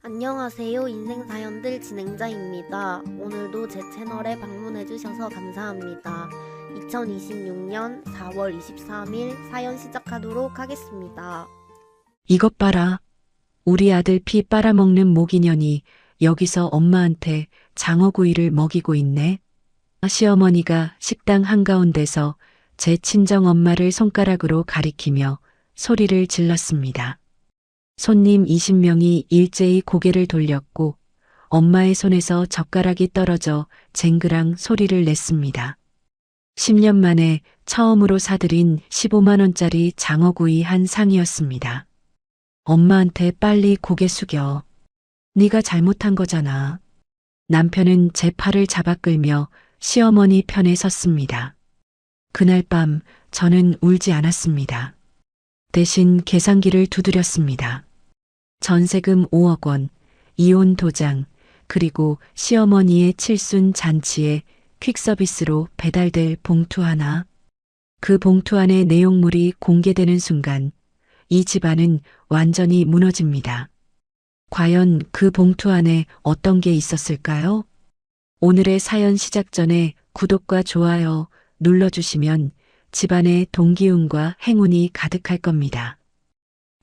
안녕하세요. 인생사연들 진행자입니다. 오늘도 제 채널에 방문해주셔서 감사합니다. 2026년 4월 23일 사연 시작하도록 하겠습니다. 이것 봐라. 우리 아들 피 빨아먹는 모기년이 여기서 엄마한테 장어구이를 먹이고 있네. 시어머니가 식당 한가운데서 제 친정엄마를 손가락으로 가리키며 소리를 질렀습니다. 손님 20명이 일제히 고개를 돌렸고 엄마의 손에서 젓가락이 떨어져 쟁그랑 소리를 냈습니다. 10년 만에 처음으로 사들인 15만 원짜리 장어구이 한 상이었습니다. 엄마한테 빨리 고개 숙여. 네가 잘못한 거잖아. 남편은 제 팔을 잡아 끌며 시어머니 편에 섰습니다. 그날 밤 저는 울지 않았습니다. 대신 계산기를 두드렸습니다. 전세금 5억 원, 이혼 도장, 그리고 시어머니의 칠순 잔치에 퀵서비스로 배달될 봉투 하나. 그 봉투 안의 내용물이 공개되는 순간 이 집안은 완전히 무너집니다. 과연 그 봉투 안에 어떤 게 있었을까요? 오늘의 사연 시작 전에 구독과 좋아요 눌러주시면 집안에 동기운과 행운이 가득할 겁니다.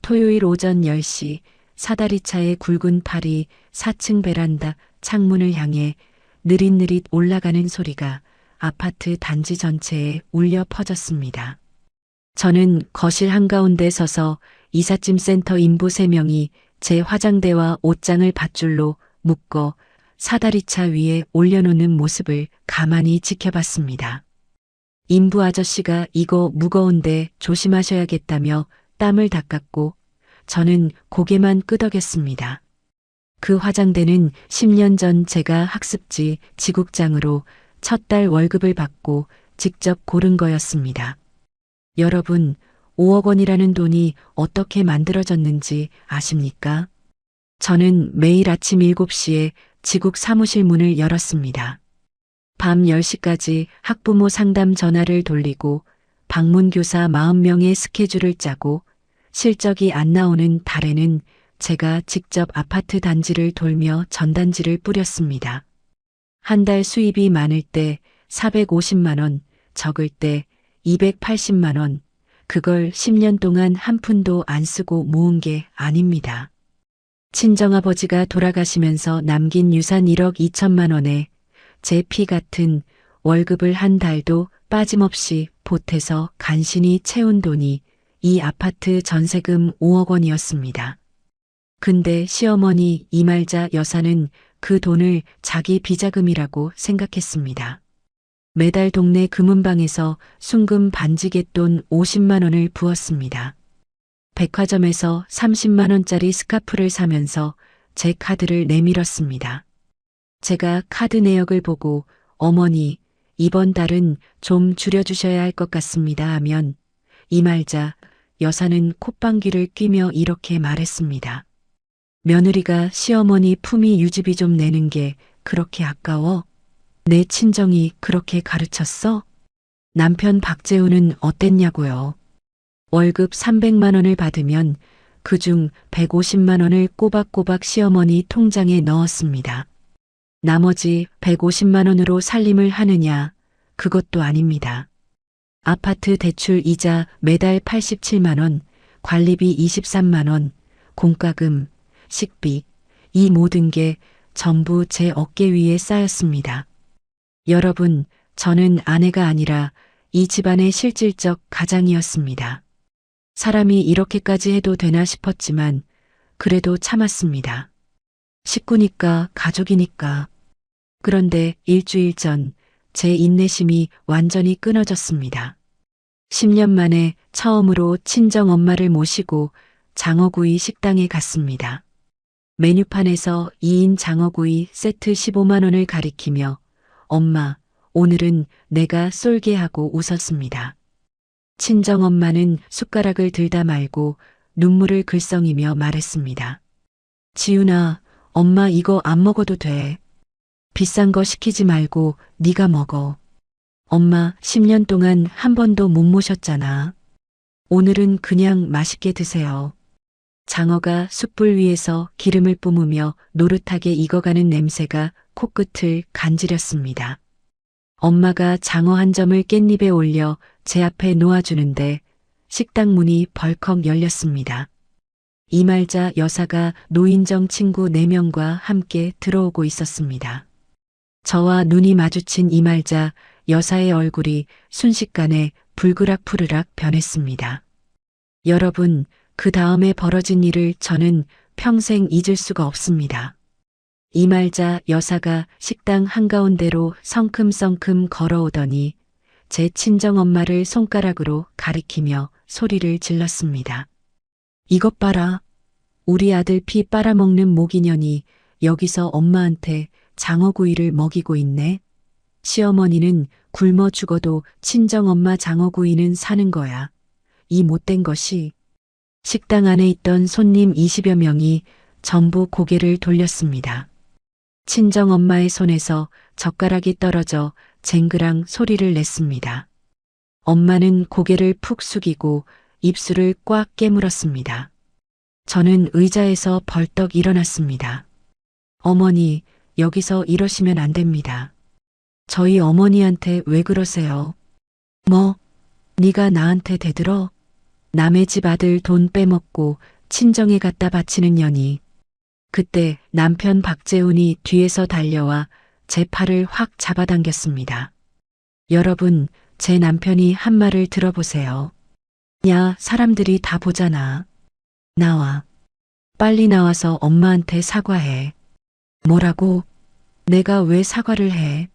토요일 오전 10시 사다리차의 굵은 팔이 4층 베란다 창문을 향해 느릿느릿 올라가는 소리가 아파트 단지 전체에 울려 퍼졌습니다. 저는 거실 한가운데 서서 이삿짐 센터 인부 3명이 제 화장대와 옷장을 밧줄로 묶어 사다리차 위에 올려놓는 모습을 가만히 지켜봤습니다. 인부 아저씨가 이거 무거운데 조심하셔야겠다며 땀을 닦았고 저는 고개만 끄덕였습니다. 그 화장대는 10년 전 제가 학습지 지국장으로 첫 달 월급을 받고 직접 고른 거였습니다. 여러분, 5억 원이라는 돈이 어떻게 만들어졌는지 아십니까? 저는 매일 아침 7시에 지국 사무실 문을 열었습니다. 밤 10시까지 학부모 상담 전화를 돌리고 방문교사 40명의 스케줄을 짜고 실적이 안 나오는 달에는 제가 직접 아파트 단지를 돌며 전단지를 뿌렸습니다. 한 달 수입이 많을 때 450만 원, 적을 때 280만 원, 그걸 10년 동안 한 푼도 안 쓰고 모은 게 아닙니다. 친정아버지가 돌아가시면서 남긴 유산 1억 2천만 원에 제 피 같은 월급을 한 달도 빠짐없이 보태서 간신히 채운 돈이 이 아파트 전세금 5억 원이었습니다. 근데 시어머니 이말자 여사는 그 돈을 자기 비자금이라고 생각했습니다. 매달 동네 금은방에서 순금 반지갯돈 50만 원을 부었습니다. 백화점에서 30만 원짜리 스카프를 사면서 제 카드를 내밀었습니다. 제가 카드 내역을 보고 어머니, 이번 달은 좀 줄여주셔야 할 것 같습니다 하면 이말자 여사는 콧방귀를 뀌며 이렇게 말했습니다. 며느리가 시어머니 품위 유지비 좀 내는 게 그렇게 아까워? 내 친정이 그렇게 가르쳤어? 남편 박재우는 어땠냐고요? 월급 300만 원을 받으면 그중 150만 원을 꼬박꼬박 시어머니 통장에 넣었습니다. 나머지 150만 원으로 살림을 하느냐? 그것도 아닙니다. 아파트 대출 이자 매달 87만 원, 관리비 23만 원, 공과금, 식비, 이 모든 게 전부 제 어깨 위에 쌓였습니다. 여러분, 저는 아내가 아니라 이 집안의 실질적 가장이었습니다. 사람이 이렇게까지 해도 되나 싶었지만 그래도 참았습니다. 식구니까 가족이니까. 그런데 일주일 전 제 인내심이 완전히 끊어졌습니다. 10년 만에 처음으로 친정엄마를 모시고 장어구이 식당에 갔습니다. 메뉴판에서 2인 장어구이 세트 15만 원을 가리키며 엄마, 오늘은 내가 쏠게 하고 웃었습니다. 친정엄마는 숟가락을 들다 말고 눈물을 글썽이며 말했습니다. 지훈아, 엄마 이거 안 먹어도 돼. 비싼 거 시키지 말고 네가 먹어. 엄마 10년 동안 한 번도 못 모셨잖아. 오늘은 그냥 맛있게 드세요. 장어가 숯불 위에서 기름을 뿜으며 노릇하게 익어가는 냄새가 코끝을 간지렸습니다. 엄마가 장어 한 점을 깻잎에 올려 제 앞에 놓아주는데 식당 문이 벌컥 열렸습니다. 이말자 여사가 노인정 친구 4명과 함께 들어오고 있었습니다. 저와 눈이 마주친 이말자 여사의 얼굴이 순식간에 불그락푸르락 변했습니다. 여러분, 그 다음에 벌어진 일을 저는 평생 잊을 수가 없습니다. 이말자 여사가 식당 한가운데로 성큼성큼 걸어오더니 제 친정엄마를 손가락으로 가리키며 소리를 질렀습니다. 이것 봐라. 우리 아들 피 빨아먹는 모기년이 여기서 엄마한테 장어구이를 먹이고 있네. 시어머니는 굶어 죽어도 친정엄마 장어구이는 사는 거야. 이 못된 것이. 식당 안에 있던 손님 20여 명이 전부 고개를 돌렸습니다. 친정엄마의 손에서 젓가락이 떨어져 쟁그랑 소리를 냈습니다. 엄마는 고개를 푹 숙이고 입술을 꽉 깨물었습니다. 저는 의자에서 벌떡 일어났습니다. 어머니, 여기서 이러시면 안 됩니다. 저희 어머니한테 왜 그러세요? 뭐, 네가 나한테 대들어? 남의 집 아들 돈 빼먹고 친정에 갖다 바치는 년이. 그때 남편 박재훈이 뒤에서 달려와 제 팔을 확 잡아당겼습니다. 여러분, 제 남편이 한 말을 들어보세요. 야, 사람들이 다 보잖아. 나와. 빨리 나와서 엄마한테 사과해. 뭐라고? 내가 왜 사과를 해?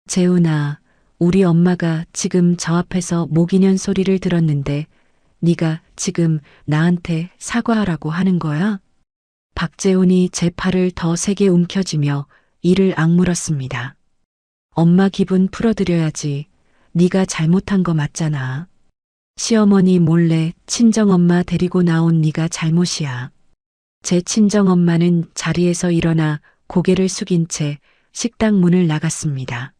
재훈아, 우리 엄마가 지금 저 앞에서 모기년 소리를 들었는데 네가 지금 나한테 사과하라고 하는 거야? 박재훈이 제 팔을 더 세게 움켜쥐며 이를 악물었습니다. 엄마 기분 풀어드려야지. 네가 잘못한 거 맞잖아. 시어머니 몰래 친정엄마 데리고 나온 네가 잘못이야. 제 친정엄마는 자리에서 일어나 고개를 숙인 채 식당 문을 나갔습니다.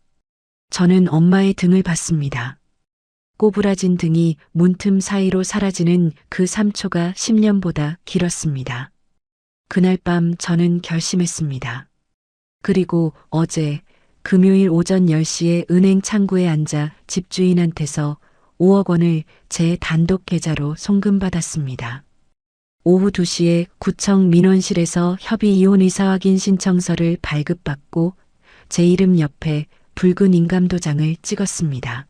저는 엄마의 등을 봤습니다. 꼬부라진 등이 문틈 사이로 사라지는 그 3초가 10년보다 길었습니다. 그날 밤 저는 결심했습니다. 그리고 어제 금요일 오전 10시에 은행 창구에 앉아 집주인한테서 5억 원을 제 단독 계좌로 송금받았습니다. 오후 2시에 구청 민원실에서 협의 이혼 의사 확인 신청서를 발급받고 제 이름 옆에 붉은 인감도장을 찍었습니다.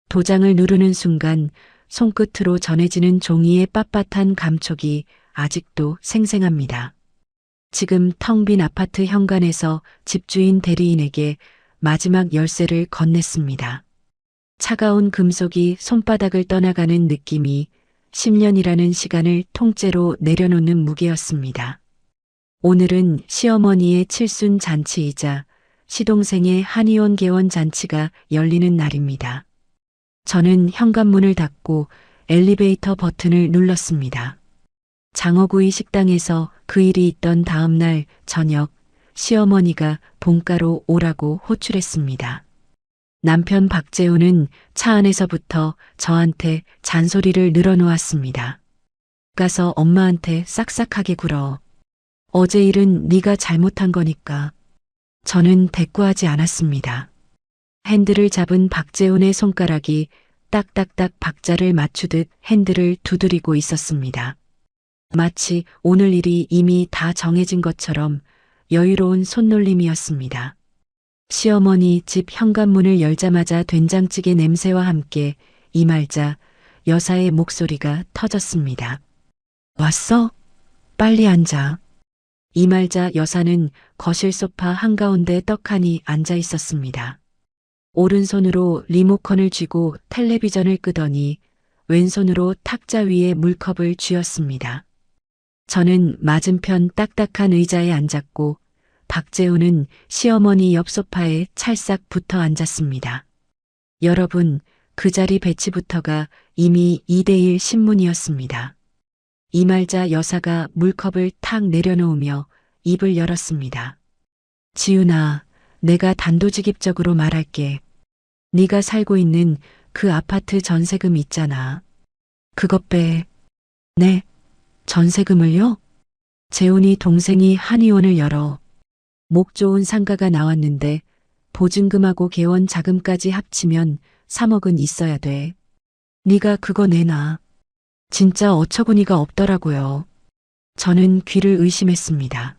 도장을 누르는 순간 손끝으로 전해지는 종이의 빳빳한 감촉이 아직도 생생합니다. 지금 텅 빈 아파트 현관에서 집주인 대리인에게 마지막 열쇠를 건넸습니다. 차가운 금속이 손바닥을 떠나가는 느낌이 10년이라는 시간을 통째로 내려놓는 무게였습니다. 오늘은 시어머니의 칠순 잔치이자 시동생의 한의원 개원 잔치가 열리는 날입니다. 저는 현관문을 닫고 엘리베이터 버튼을 눌렀습니다. 장어구이 식당에서 그 일이 있던 다음 날 저녁 시어머니가 본가로 오라고 호출했습니다. 남편 박재훈은 차 안에서부터 저한테 잔소리를 늘어놓았습니다. 가서 엄마한테 싹싹하게 굴어. 어제 일은 네가 잘못한 거니까. 저는 대꾸하지 않았습니다. 핸들을 잡은 박재훈의 손가락이 딱딱딱 박자를 맞추듯 핸들을 두드리고 있었습니다. 마치 오늘 일이 이미 다 정해진 것처럼 여유로운 손놀림이었습니다. 시어머니 집 현관문을 열자마자 된장찌개 냄새와 함께 이말자 여사의 목소리가 터졌습니다. 왔어? 빨리 앉아. 이말자 여사는 거실 소파 한가운데 떡하니 앉아 있었습니다. 오른손으로 리모컨을 쥐고 텔레비전을 끄더니 왼손으로 탁자 위에 물컵을 쥐었습니다. 저는 맞은편 딱딱한 의자에 앉았고 박재훈은 시어머니 옆 소파에 찰싹 붙어 앉았습니다. 여러분, 그 자리 배치부터가 이미 2대1 신문이었습니다. 이말자 여사가 물컵을 탁 내려놓으며 입을 열었습니다. 지훈아, 내가 단도직입적으로 말할게. 네가 살고 있는 그 아파트 전세금 있잖아. 그것 빼. 네. 전세금을요? 재훈이 동생이 한의원을 열어 목 좋은 상가가 나왔는데 보증금하고 개원 자금까지 합치면 3억은 있어야 돼. 네가 그거 내놔. 진짜 어처구니가 없더라고요. 저는 귀를 의심했습니다.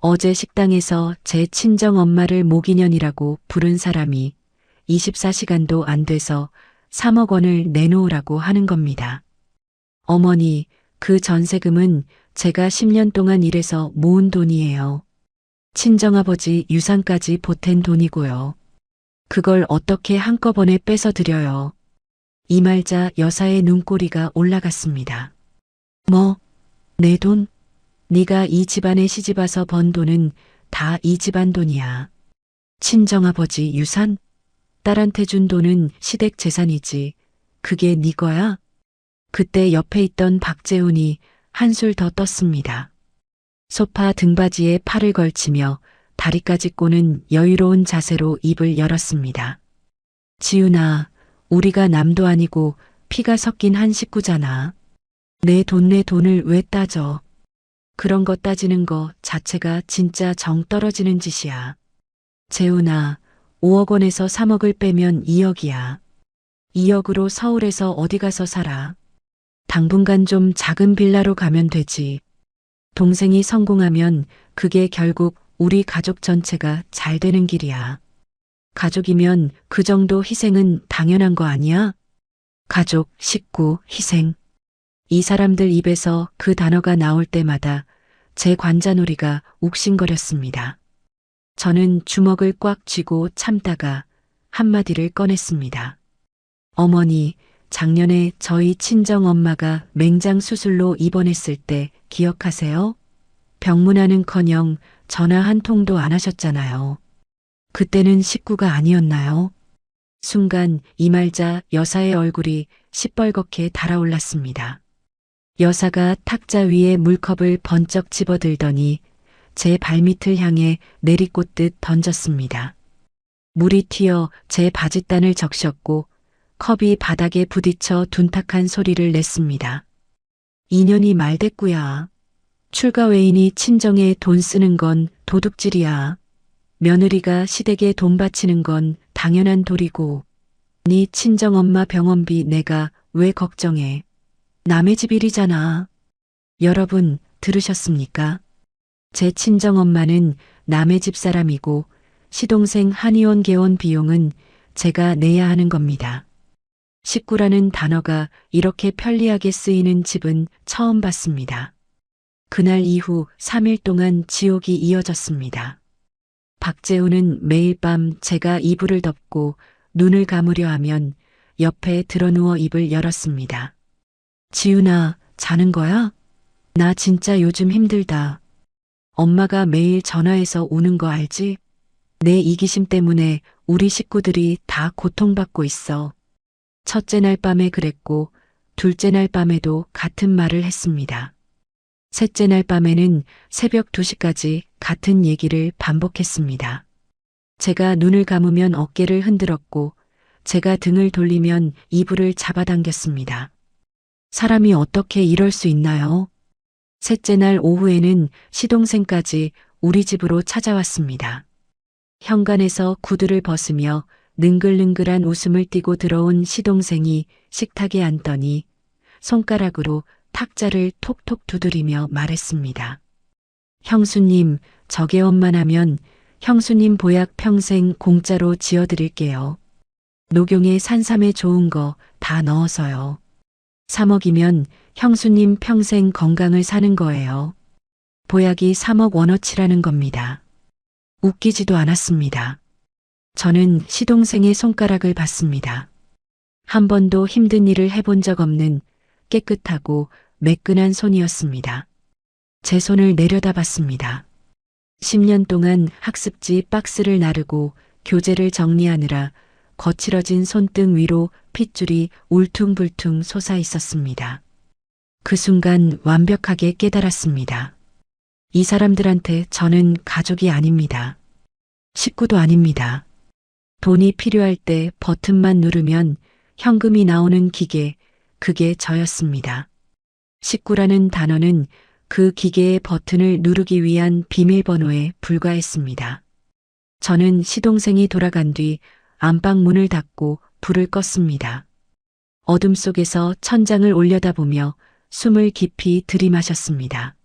어제 식당에서 제 친정 엄마를 모기년이라고 부른 사람이 24시간도 안 돼서 3억 원을 내놓으라고 하는 겁니다. 어머니, 그 전세금은 제가 10년 동안 일해서 모은 돈이에요. 친정아버지 유산까지 보탠 돈이고요. 그걸 어떻게 한꺼번에 뺏어 드려요. 이 말자 여사의 눈꼬리가 올라갔습니다. 뭐, 내 돈? 네가 이 집안에 시집와서 번 돈은 다 이 집안 돈이야. 친정아버지 유산? 딸한테 준 돈은 시댁 재산이지. 그게 네 거야? 그때 옆에 있던 박재훈이 한술 더 떴습니다. 소파 등받이에 팔을 걸치며 다리까지 꼬는 여유로운 자세로 입을 열었습니다. 지훈아, 우리가 남도 아니고 피가 섞인 한 식구잖아. 내 돈을 왜 따져? 그런 거 따지는 거 자체가 진짜 정 떨어지는 짓이야. 재훈아, 5억 원에서 3억을 빼면 2억이야. 2억으로 서울에서 어디 가서 살아? 당분간 좀 작은 빌라로 가면 되지. 동생이 성공하면 그게 결국 우리 가족 전체가 잘 되는 길이야. 가족이면 그 정도 희생은 당연한 거 아니야? 가족, 식구, 희생. 이 사람들 입에서 그 단어가 나올 때마다 제 관자놀이가 욱신거렸습니다. 저는 주먹을 꽉 쥐고 참다가 한마디를 꺼냈습니다. 어머니, 작년에 저희 친정엄마가 맹장 수술로 입원했을 때 기억하세요? 병문안은커녕 전화 한 통도 안 하셨잖아요. 그때는 식구가 아니었나요? 순간 이 말자 여사의 얼굴이 시뻘겋게 달아올랐습니다. 여사가 탁자 위에 물컵을 번쩍 집어들더니 제 발밑을 향해 내리꽂듯 던졌습니다. 물이 튀어 제 바짓단을 적셨고 컵이 바닥에 부딪혀 둔탁한 소리를 냈습니다. 2년이 말됐구야. 출가 외인이 친정에 돈 쓰는 건 도둑질이야. 며느리가 시댁에 돈 바치는 건 당연한 도리고 네 친정엄마 병원비 내가 왜 걱정해. 남의 집 일이잖아. 여러분 들으셨습니까? 제 친정엄마는 남의 집 사람이고 시동생 한의원 개원 비용은 제가 내야 하는 겁니다. 식구라는 단어가 이렇게 편리하게 쓰이는 집은 처음 봤습니다. 그날 이후 3일 동안 지옥이 이어졌습니다. 박재훈은 매일 밤 제가 이불을 덮고 눈을 감으려 하면 옆에 드러누워 입을 열었습니다. 지훈아, 자는 거야? 나 진짜 요즘 힘들다. 엄마가 매일 전화해서 우는 거 알지? 내 이기심 때문에 우리 식구들이 다 고통받고 있어. 첫째 날 밤에 그랬고 둘째 날 밤에도 같은 말을 했습니다. 셋째 날 밤에는 새벽 2시까지 같은 얘기를 반복했습니다. 제가 눈을 감으면 어깨를 흔들었고 제가 등을 돌리면 이불을 잡아당겼습니다. 사람이 어떻게 이럴 수 있나요? 셋째 날 오후에는 시동생까지 우리 집으로 찾아왔습니다. 현관에서 구두를 벗으며 능글능글한 웃음을 띠고 들어온 시동생이 식탁에 앉더니 손가락으로 탁자를 톡톡 두드리며 말했습니다. 형수님, 저개원만 하면 형수님 보약 평생 공짜로 지어드릴게요. 녹용에 산삼에 좋은 거 다 넣어서요. 3억이면 형수님 평생 건강을 사는 거예요. 보약이 3억 원어치라는 겁니다. 웃기지도 않았습니다. 저는 시동생의 손가락을 봤습니다. 한 번도 힘든 일을 해본 적 없는 깨끗하고 매끈한 손이었습니다. 제 손을 내려다봤습니다. 10년 동안 학습지 박스를 나르고 교재를 정리하느라 거칠어진 손등 위로 핏줄이 울퉁불퉁 솟아 있었습니다. 그 순간 완벽하게 깨달았습니다. 이 사람들한테 저는 가족이 아닙니다. 식구도 아닙니다. 돈이 필요할 때 버튼만 누르면 현금이 나오는 기계, 그게 저였습니다. 19라는 단어는 그 기계의 버튼을 누르기 위한 비밀번호에 불과했습니다. 저는 시동생이 돌아간 뒤 안방 문을 닫고 불을 껐습니다. 어둠 속에서 천장을 올려다보며 숨을 깊이 들이마셨습니다.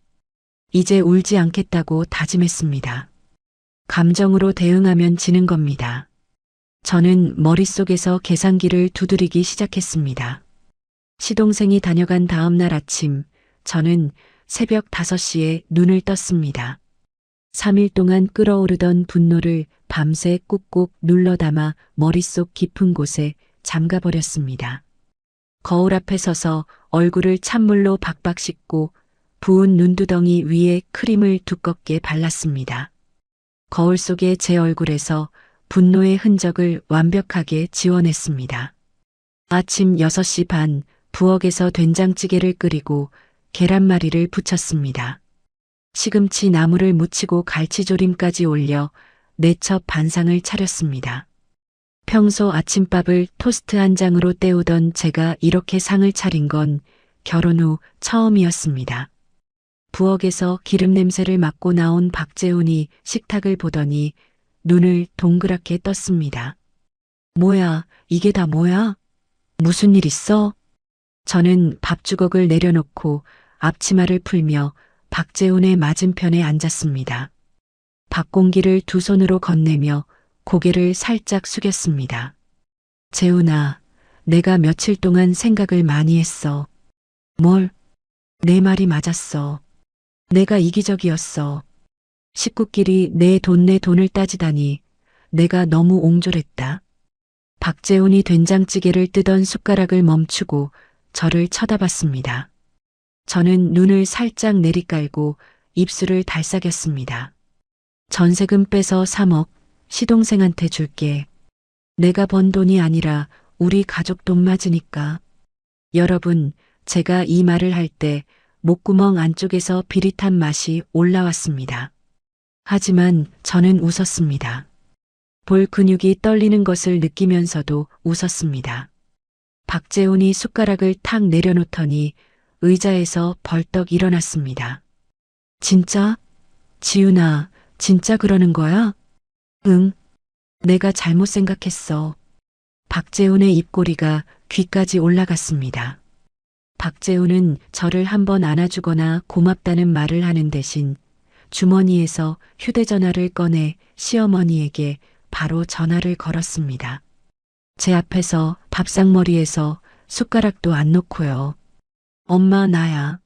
이제 울지 않겠다고 다짐했습니다. 감정으로 대응하면 지는 겁니다. 저는 머릿속에서 계산기를 두드리기 시작했습니다. 시동생이 다녀간 다음 날 아침, 저는 새벽 5시에 눈을 떴습니다. 3일 동안 끓어오르던 분노를 밤새 꾹꾹 눌러 담아 머릿속 깊은 곳에 잠가버렸습니다. 거울 앞에 서서 얼굴을 찬물로 박박 씻고 부은 눈두덩이 위에 크림을 두껍게 발랐습니다. 거울 속의 제 얼굴에서 분노의 흔적을 완벽하게 지워냈습니다. 아침 6시 반, 부엌에서 된장찌개를 끓이고 계란말이를 부쳤습니다. 시금치 나물을 무치고 갈치조림까지 올려 4첩 반상을 차렸습니다. 평소 아침밥을 토스트 한 장으로 때우던 제가 이렇게 상을 차린 건 결혼 후 처음이었습니다. 부엌에서 기름 냄새를 맡고 나온 박재훈이 식탁을 보더니 눈을 동그랗게 떴습니다. 뭐야, 이게 다 뭐야? 무슨 일 있어? 저는 밥주걱을 내려놓고 앞치마를 풀며 박재훈의 맞은편에 앉았습니다. 밥 공기를 두 손으로 건네며 고개를 살짝 숙였습니다. 재훈아, 내가 며칠 동안 생각을 많이 했어. 뭘? 내 말이 맞았어. 내가 이기적이었어. 식구끼리 내 돈을 따지다니 내가 너무 옹졸했다. 박재훈이 된장찌개를 뜨던 숟가락을 멈추고 저를 쳐다봤습니다. 저는 눈을 살짝 내리깔고 입술을 달싹였습니다. 전세금 빼서 3억 시동생한테 줄게. 내가 번 돈이 아니라 우리 가족 돈 맞으니까. 여러분, 제가 이 말을 할 때 목구멍 안쪽에서 비릿한 맛이 올라왔습니다. 하지만 저는 웃었습니다. 볼 근육이 떨리는 것을 느끼면서도 웃었습니다. 박재훈이 숟가락을 탁 내려놓더니 의자에서 벌떡 일어났습니다. 진짜? 지훈아, 진짜 그러는 거야? 응. 내가 잘못 생각했어. 박재훈의 입꼬리가 귀까지 올라갔습니다. 박재훈은 저를 한번 안아주거나 고맙다는 말을 하는 대신 주머니에서 휴대전화를 꺼내 시어머니에게 바로 전화를 걸었습니다. 제 앞에서 밥상머리에서 숟가락도 안 놓고요. 엄마, 나야.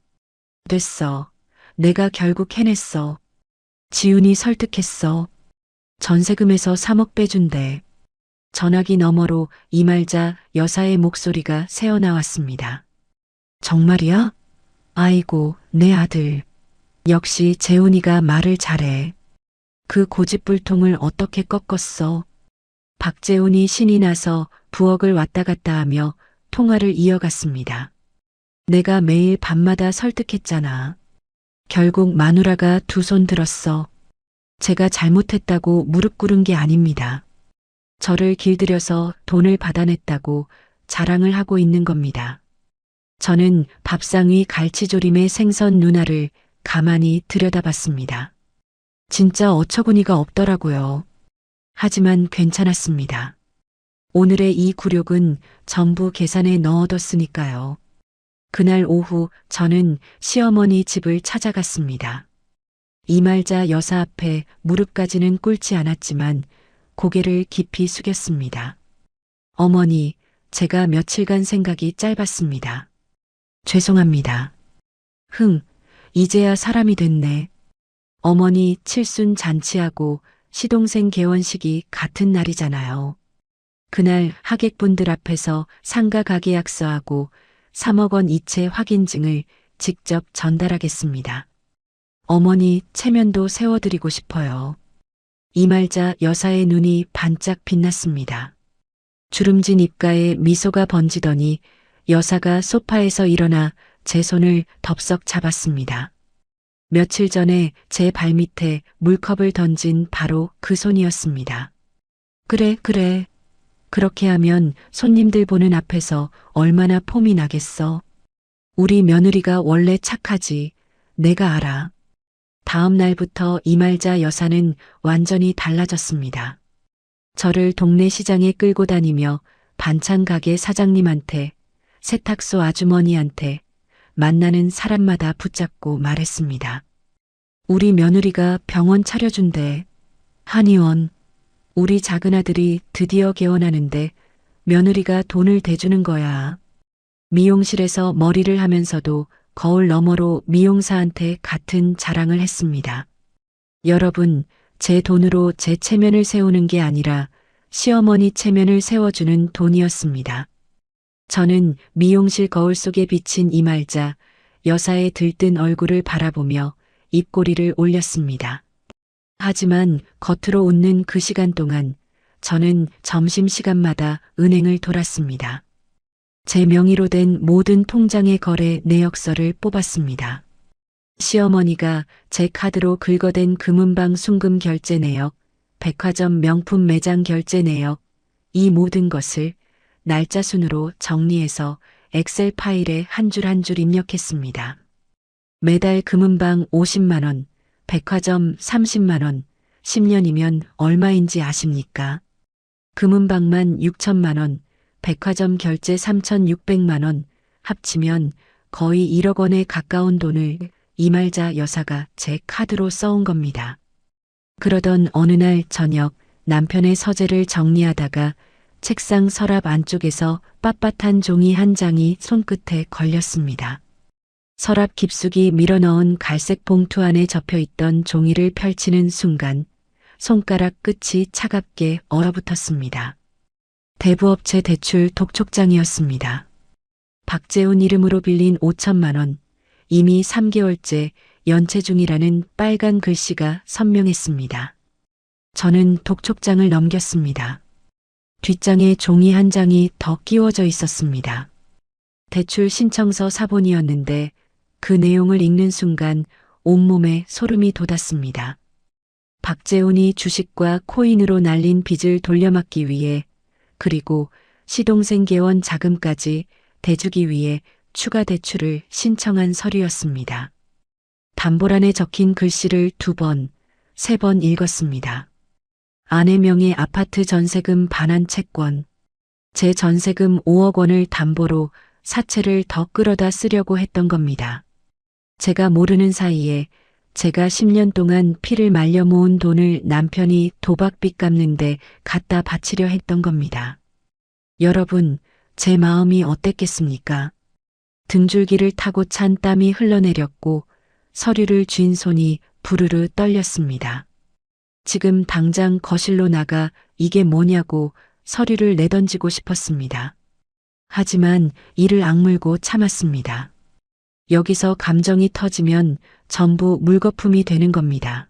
됐어. 내가 결국 해냈어. 지훈이 설득했어. 전세금에서 3억 빼준대. 전화기 너머로 이말자 여사의 목소리가 새어나왔습니다. 정말이야? 아이고, 내 아들. 역시 재훈이가 말을 잘해. 그 고집불통을 어떻게 꺾었어? 박재훈이 신이 나서 부엌을 왔다 갔다 하며 통화를 이어갔습니다. 내가 매일 밤마다 설득했잖아. 결국 마누라가 두 손 들었어. 제가 잘못했다고 무릎 꿇은 게 아닙니다. 저를 길들여서 돈을 받아냈다고 자랑을 하고 있는 겁니다. 저는 밥상 위 갈치조림의 생선 누나를 가만히 들여다봤습니다. 진짜 어처구니가 없더라고요. 하지만 괜찮았습니다. 오늘의 이 굴욕은 전부 계산에 넣어뒀으니까요. 그날 오후 저는 시어머니 집을 찾아갔습니다. 이말자 여사 앞에 무릎까지는 꿇지 않았지만 고개를 깊이 숙였습니다. 어머니, 제가 며칠간 생각이 짧았습니다. 죄송합니다. 이제야 사람이 됐네. 어머니 칠순 잔치하고 시동생 개원식이 같은 날이잖아요. 그날 하객분들 앞에서 상가 가계약서하고 3억 원 이체 확인증을 직접 전달하겠습니다. 어머니 체면도 세워드리고 싶어요. 이말자 여사의 눈이 반짝 빛났습니다. 주름진 입가에 미소가 번지더니 여사가 소파에서 일어나 제 손을 덥석 잡았습니다. 며칠 전에 제 발밑에 물컵을 던진 바로 그 손이었습니다. 그래. 그렇게 하면 손님들 보는 앞에서 얼마나 폼이 나겠어. 우리 며느리가 원래 착하지. 내가 알아. 다음 날부터 이말자 여사는 완전히 달라졌습니다. 저를 동네 시장에 끌고 다니며 반찬 가게 사장님한테, 세탁소 아주머니한테, 만나는 사람마다 붙잡고 말했습니다. 우리 며느리가 병원 차려준대. 한의원. 우리 작은 아들이 드디어 개원하는데 며느리가 돈을 대주는 거야. 미용실에서 머리를 하면서도 거울 너머로 미용사한테 같은 자랑을 했습니다. 여러분, 제 돈으로 제 체면을 세우는 게 아니라 시어머니 체면을 세워주는 돈이었습니다. 저는 미용실 거울 속에 비친 이말자 여사의 들뜬 얼굴을 바라보며 입꼬리를 올렸습니다. 하지만 겉으로 웃는 그 시간 동안 저는 점심시간마다 은행을 돌았습니다. 제 명의로 된 모든 통장의 거래 내역서를 뽑았습니다. 시어머니가 제 카드로 긁어댄 금은방 순금 결제 내역, 백화점 명품 매장 결제 내역, 이 모든 것을 날짜 순으로 정리해서 엑셀 파일에 한 줄 한 줄 입력했습니다. 매달 금은방 50만 원, 백화점 30만 원, 10년이면 얼마인지 아십니까? 금은방만 6천만 원, 백화점 결제 3,600만 원, 합치면 거의 1억 원에 가까운 돈을 이말자 여사가 제 카드로 써온 겁니다. 그러던 어느 날 저녁 남편의 서재를 정리하다가 책상 서랍 안쪽에서 빳빳한 종이 한 장이 손끝에 걸렸습니다. 서랍 깊숙이 밀어넣은 갈색 봉투 안에 접혀있던 종이를 펼치는 순간 손가락 끝이 차갑게 얼어붙었습니다. 대부업체 대출 독촉장이었습니다. 박재훈 이름으로 빌린 5천만 원, 이미 3개월째 연체 중이라는 빨간 글씨가 선명했습니다. 저는 독촉장을 넘겼습니다. 뒷장에 종이 한 장이 더 끼워져 있었습니다. 대출 신청서 사본이었는데 그 내용을 읽는 순간 온몸에 소름이 돋았습니다. 박재훈이 주식과 코인으로 날린 빚을 돌려막기 위해 그리고 시동생 개원 자금까지 대주기 위해 추가 대출을 신청한 서류였습니다. 담보란에 적힌 글씨를 2번, 3번 읽었습니다. 아내 명의 아파트 전세금 반환 채권, 제 전세금 5억 원을 담보로 사채를 더 끌어다 쓰려고 했던 겁니다. 제가 모르는 사이에 제가 10년 동안 피를 말려 모은 돈을 남편이 도박빚 갚는데 갖다 바치려 했던 겁니다. 여러분, 제 마음이 어땠겠습니까? 등줄기를 타고 찬 땀이 흘러내렸고 서류를 쥔 손이 부르르 떨렸습니다. 지금 당장 거실로 나가 이게 뭐냐고 서류를 내던지고 싶었습니다. 하지만 이를 악물고 참았습니다. 여기서 감정이 터지면 전부 물거품이 되는 겁니다.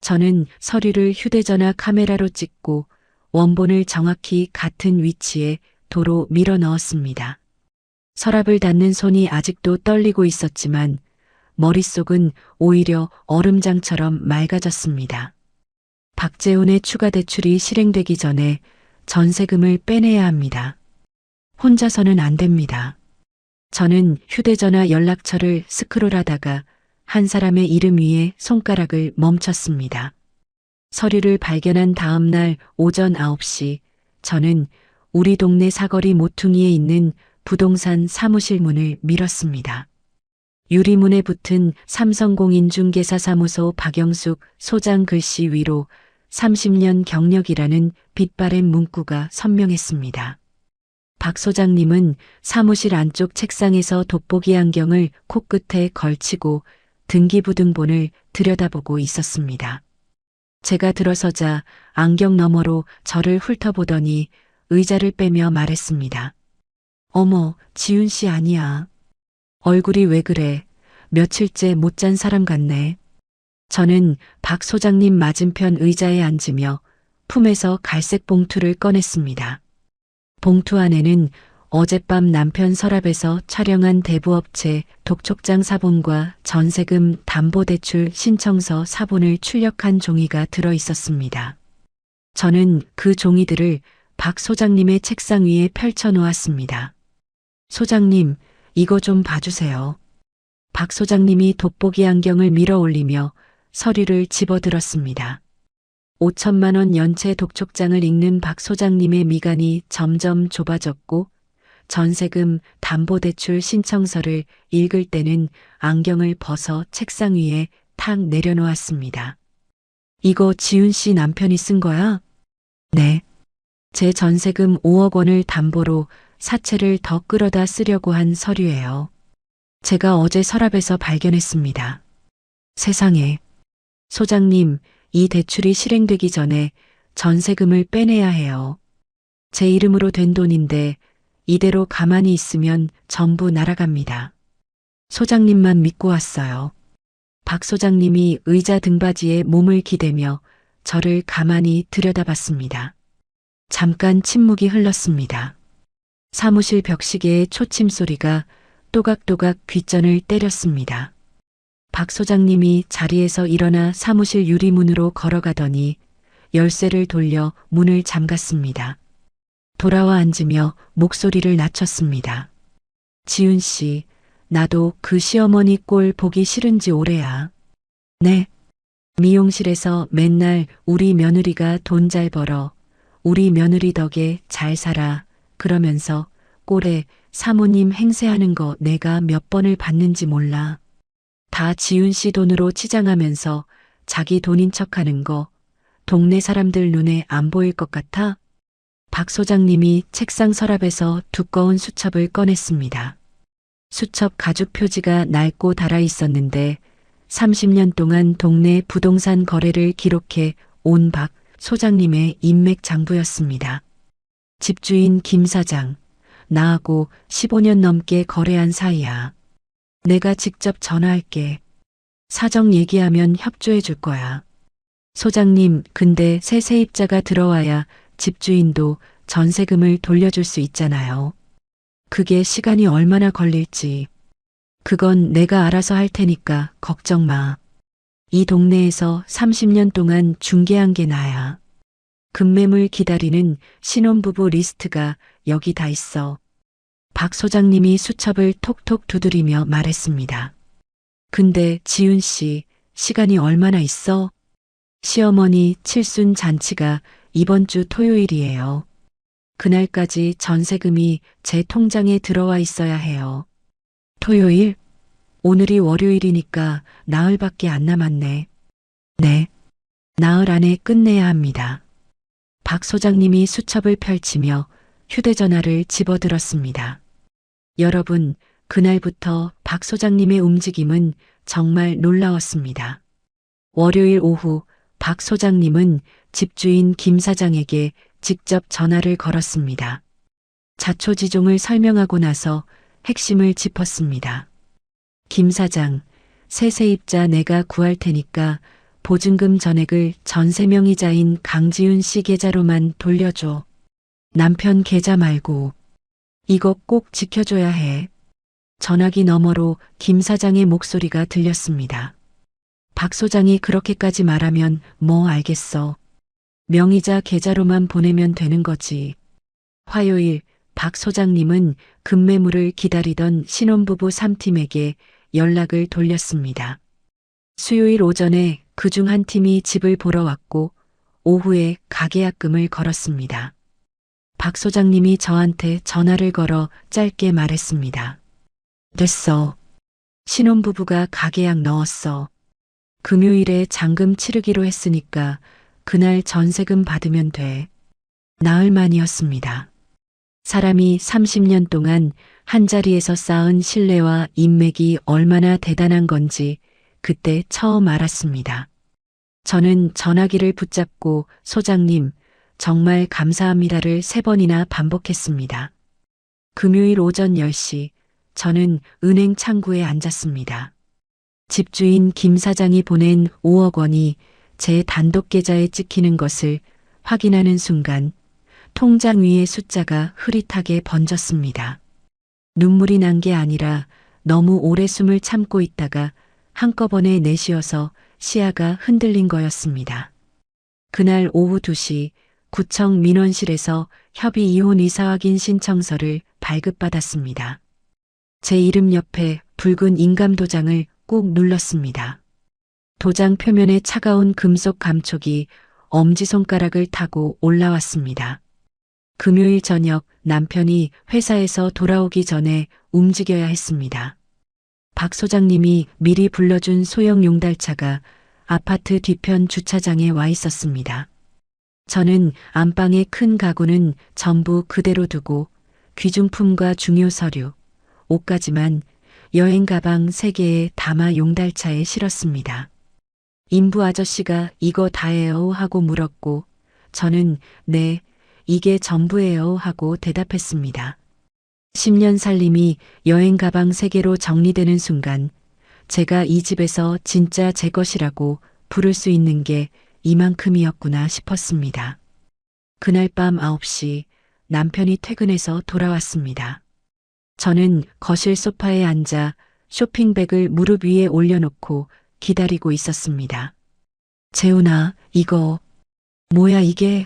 저는 서류를 휴대전화 카메라로 찍고 원본을 정확히 같은 위치에 도로 밀어 넣었습니다. 서랍을 닫는 손이 아직도 떨리고 있었지만 머릿속은 오히려 얼음장처럼 맑아졌습니다. 박재훈의 추가 대출이 실행되기 전에 전세금을 빼내야 합니다. 혼자서는 안 됩니다. 저는 휴대전화 연락처를 스크롤하다가 한 사람의 이름 위에 손가락을 멈췄습니다. 서류를 발견한 다음 날 오전 9시 저는 우리 동네 사거리 모퉁이에 있는 부동산 사무실 문을 밀었습니다. 유리문에 붙은 삼성공인중개사사무소 박영숙 소장 글씨 위로 30년 경력이라는 빛바랜 문구가 선명했습니다. 박 소장님은 사무실 안쪽 책상에서 돋보기 안경을 코끝에 걸치고 등기부등본을 들여다보고 있었습니다. 제가 들어서자 안경 너머로 저를 훑어보더니 의자를 빼며 말했습니다. 어머, 지훈 씨 아니야. 얼굴이 왜 그래? 며칠째 못 잔 사람 같네. 저는 박 소장님 맞은편 의자에 앉으며 품에서 갈색 봉투를 꺼냈습니다. 봉투 안에는 어젯밤 남편 서랍에서 촬영한 대부업체 독촉장 사본과 전세금 담보대출 신청서 사본을 출력한 종이가 들어 있었습니다. 저는 그 종이들을 박 소장님의 책상 위에 펼쳐 놓았습니다. 소장님, 이거 좀 봐주세요. 박 소장님이 돋보기 안경을 밀어 올리며 서류를 집어들었습니다. 5천만 원 연체 독촉장을 읽는 박 소장님의 미간이 점점 좁아졌고 전세금 담보대출 신청서를 읽을 때는 안경을 벗어 책상 위에 탁 내려놓았습니다. 이거 지훈 씨 남편이 쓴 거야? 네. 제 전세금 5억 원을 담보로 사채를 더 끌어다 쓰려고 한 서류예요. 제가 어제 서랍에서 발견했습니다. 세상에. 소장님, 이 대출이 실행되기 전에 전세금을 빼내야 해요. 제 이름으로 된 돈인데 이대로 가만히 있으면 전부 날아갑니다. 소장님만 믿고 왔어요. 박 소장님이 의자 등받이에 몸을 기대며 저를 가만히 들여다봤습니다. 잠깐 침묵이 흘렀습니다. 사무실 벽시계의 초침 소리가 또각또각 귓전을 때렸습니다. 박 소장님이 자리에서 일어나 사무실 유리문으로 걸어가더니 열쇠를 돌려 문을 잠갔습니다. 돌아와 앉으며 목소리를 낮췄습니다. 지훈 씨, 나도 그 시어머니 꼴 보기 싫은지 오래야. 네. 미용실에서 맨날 우리 며느리가 돈 잘 벌어, 우리 며느리 덕에 잘 살아 그러면서 꼴에 사모님 행세하는 거 내가 몇 번을 봤는지 몰라. 다 지훈 씨 돈으로 치장하면서 자기 돈인 척하는 거 동네 사람들 눈에 안 보일 것 같아? 박 소장님이 책상 서랍에서 두꺼운 수첩을 꺼냈습니다. 수첩 가죽 표지가 낡고 닳아 있었는데 30년 동안 동네 부동산 거래를 기록해 온 박 소장님의 인맥 장부였습니다. 집주인 김 사장, 나하고 15년 넘게 거래한 사이야. 내가 직접 전화할게. 사정 얘기하면 협조해 줄 거야. 소장님, 근데 새 세입자가 들어와야 집주인도 전세금을 돌려줄 수 있잖아요. 그게 시간이 얼마나 걸릴지. 그건 내가 알아서 할 테니까 걱정 마. 이 동네에서 30년 동안 중개한 게 나야. 급매물 기다리는 신혼부부 리스트가 여기 다 있어. 박 소장님이 수첩을 톡톡 두드리며 말했습니다. 근데 지훈 씨, 시간이 얼마나 있어? 시어머니 칠순 잔치가 이번 주 토요일이에요. 그날까지 전세금이 제 통장에 들어와 있어야 해요. 토요일? 오늘이 월요일이니까 나흘밖에 안 남았네. 네. 나흘 안에 끝내야 합니다. 박 소장님이 수첩을 펼치며 휴대전화를 집어들었습니다. 여러분, 그날부터 박 소장님의 움직임은 정말 놀라웠습니다. 월요일 오후 박 소장님은 집주인 김 사장에게 직접 전화를 걸었습니다. 자초지종을 설명하고 나서 핵심을 짚었습니다. 김 사장, 새 세입자 내가 구할 테니까 보증금 전액을 전세명의자인 강지훈 씨 계좌로만 돌려줘. 남편 계좌 말고. 이거 꼭 지켜줘야 해. 전화기 너머로 김 사장의 목소리가 들렸습니다. 박 소장이 그렇게까지 말하면 뭐 알겠어. 명의자 계좌로만 보내면 되는 거지. 화요일 박 소장님은 급매물을 기다리던 신혼부부 3팀에게 연락을 돌렸습니다. 수요일 오전에 그중 한 팀이 집을 보러 왔고 오후에 가계약금을 걸었습니다. 박 소장님이 저한테 전화를 걸어 짧게 말했습니다. 됐어. 신혼부부가 가계약 넣었어. 금요일에 잔금 치르기로 했으니까 그날 전세금 받으면 돼. 나흘 만이었습니다. 사람이 30년 동안 한자리에서 쌓은 신뢰와 인맥이 얼마나 대단한 건지 그때 처음 알았습니다. 저는 전화기를 붙잡고 소장님, 정말 감사합니다를 3번이나 반복했습니다. 금요일 오전 10시 저는 은행 창구에 앉았습니다. 집주인 김 사장이 보낸 5억 원이 제 단독 계좌에 찍히는 것을 확인하는 순간 통장 위의 숫자가 흐릿하게 번졌습니다. 눈물이 난 게 아니라 너무 오래 숨을 참고 있다가 한꺼번에 내쉬어서 시야가 흔들린 거였습니다. 그날 오후 2시 구청 민원실에서 협의 이혼 이사 확인 신청서를 발급받았습니다. 제 이름 옆에 붉은 인감도장을 꾹 눌렀습니다. 도장 표면에 차가운 금속 감촉이 엄지손가락을 타고 올라왔습니다. 금요일 저녁 남편이 회사에서 돌아오기 전에 움직여야 했습니다. 박 소장님이 미리 불러준 소형 용달차가 아파트 뒤편 주차장에 와 있었습니다. 저는 안방의 큰 가구는 전부 그대로 두고 귀중품과 중요 서류, 옷까지만 여행 가방 3개에 담아 용달차에 실었습니다. 인부 아저씨가 이거 다예요 하고 물었고 저는 네, 이게 전부예요 하고 대답했습니다. 10년 살림이 여행 가방 3개로 정리되는 순간 제가 이 집에서 진짜 제 것이라고 부를 수 있는 게 이만큼이었구나 싶었습니다. 그날 밤 9시 남편이 퇴근해서 돌아왔습니다. 저는 거실 소파에 앉아 쇼핑백을 무릎 위에 올려놓고 기다리고 있었습니다. 재훈아, 이거 뭐야 이게?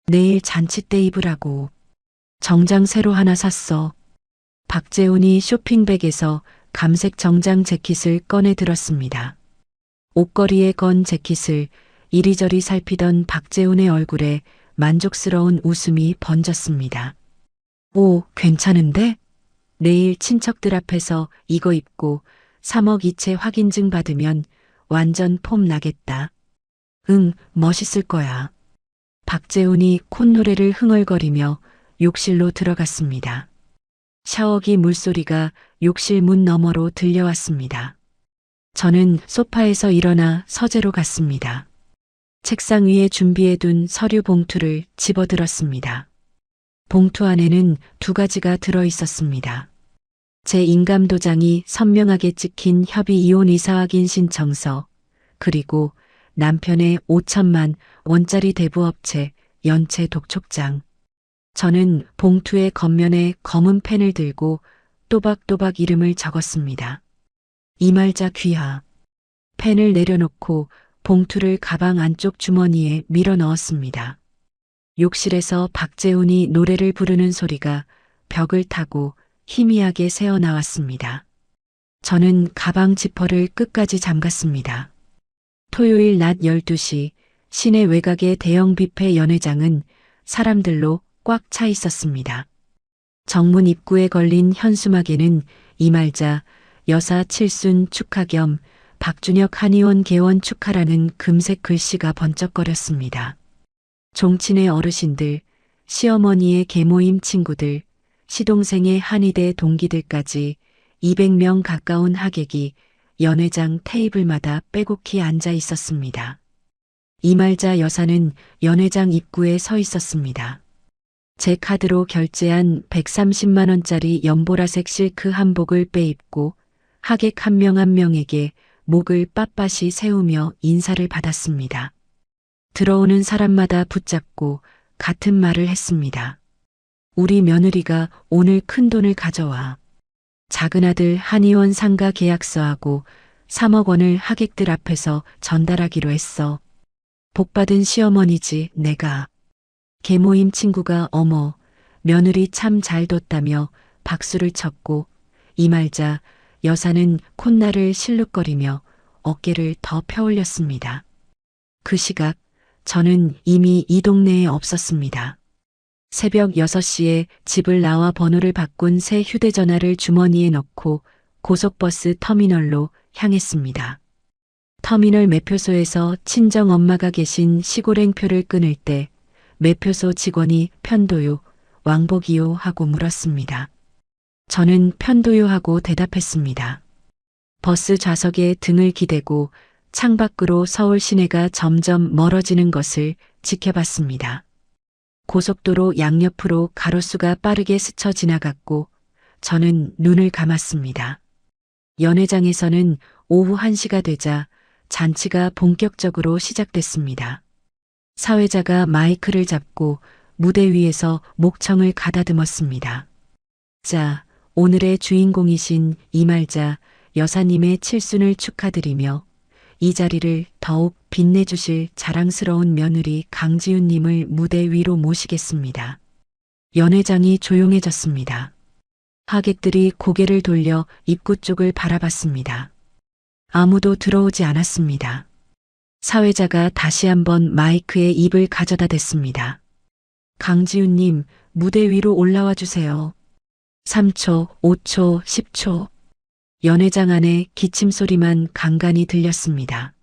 내일 잔치 때 입으라고. 정장 새로 하나 샀어. 박재훈이 쇼핑백에서 감색 정장 재킷을 꺼내 들었습니다. 옷걸이에 건 재킷을 이리저리 살피던 박재훈의 얼굴에 만족스러운 웃음이 번졌습니다. 오, 괜찮은데? 내일 친척들 앞에서 이거 입고 3억 이체 확인증 받으면 완전 폼 나겠다. 응, 멋있을 거야. 박재훈이 콧노래를 흥얼거리며 욕실로 들어갔습니다. 샤워기 물소리가 욕실 문 너머로 들려왔습니다. 저는 소파에서 일어나 서재로 갔습니다. 책상 위에 준비해둔 서류 봉투를 집어들었습니다. 봉투 안에는 2가지가 들어있었습니다. 제 인감도장이 선명하게 찍힌 협의 이혼 이사 확인 신청서, 그리고 남편의 5천만 원짜리 대부업체 연체 독촉장. 저는 봉투의 겉면에 검은 펜을 들고 또박또박 이름을 적었습니다. 이말자 귀하. 펜을 내려놓고 봉투를 가방 안쪽 주머니에 밀어 넣었습니다. 욕실에서 박재훈이 노래를 부르는 소리가 벽을 타고 희미하게 새어나왔습니다. 저는 가방 지퍼를 끝까지 잠갔습니다. 토요일 낮 12시 시내 외곽의 대형 뷔페 연회장은 사람들로 꽉 차 있었습니다. 정문 입구에 걸린 현수막에는 이말자 여사 칠순 축하 겸 박준혁 한의원 개원 축하라는 금색 글씨가 번쩍거렸습니다. 종친의 어르신들, 시어머니의 계모임 친구들, 시동생의 한의대 동기들까지 200명 가까운 하객이 연회장 테이블마다 빼곡히 앉아 있었습니다. 이말자 여사는 연회장 입구에 서 있었습니다. 제 카드로 결제한 130만 원짜리 연보라색 실크 한복을 빼입고 하객 한 명 한 명에게 목을 빳빳이 세우며 인사를 받았습니다. 들어오는 사람마다 붙잡고 같은 말을 했습니다. 우리 며느리가 오늘 큰돈을 가져와. 작은 아들 한의원 상가 계약서하고 3억 원을 하객들 앞에서 전달하기로 했어. 복받은 시어머니지 내가. 계모임 친구가 어머, 며느리 참 잘 뒀다며 박수를 쳤고 이말자 여사는 콧날을 실룩거리며 어깨를 더 펴올렸습니다. 그 시각 저는 이미 이 동네에 없었습니다. 새벽 6시에 집을 나와 번호를 바꾼 새 휴대전화를 주머니에 넣고 고속버스 터미널로 향했습니다. 터미널 매표소에서 친정 엄마가 계신 시골행표를 끊을 때 매표소 직원이 편도요, 왕복이요 하고 물었습니다. 저는 편도요 하고 대답했습니다. 버스 좌석에 등을 기대고 창밖으로 서울 시내가 점점 멀어지는 것을 지켜봤습니다. 고속도로 양옆으로 가로수가 빠르게 스쳐 지나갔고 저는 눈을 감았습니다. 연회장에서는 오후 1시가 되자 잔치가 본격적으로 시작됐습니다. 사회자가 마이크를 잡고 무대 위에서 목청을 가다듬었습니다. 자, 오늘의 주인공이신 이말자 여사님의 칠순을 축하드리며 이 자리를 더욱 빛내주실 자랑스러운 며느리 강지윤님을 무대 위로 모시겠습니다. 연회장이 조용해졌습니다. 하객들이 고개를 돌려 입구 쪽을 바라봤습니다. 아무도 들어오지 않았습니다. 사회자가 다시 한번 마이크에 입을 가져다 댔습니다. 강지훈님, 무대 위로 올라와 주세요. 3초, 5초, 10초. 연회장 안에 기침 소리만 간간히 들렸습니다.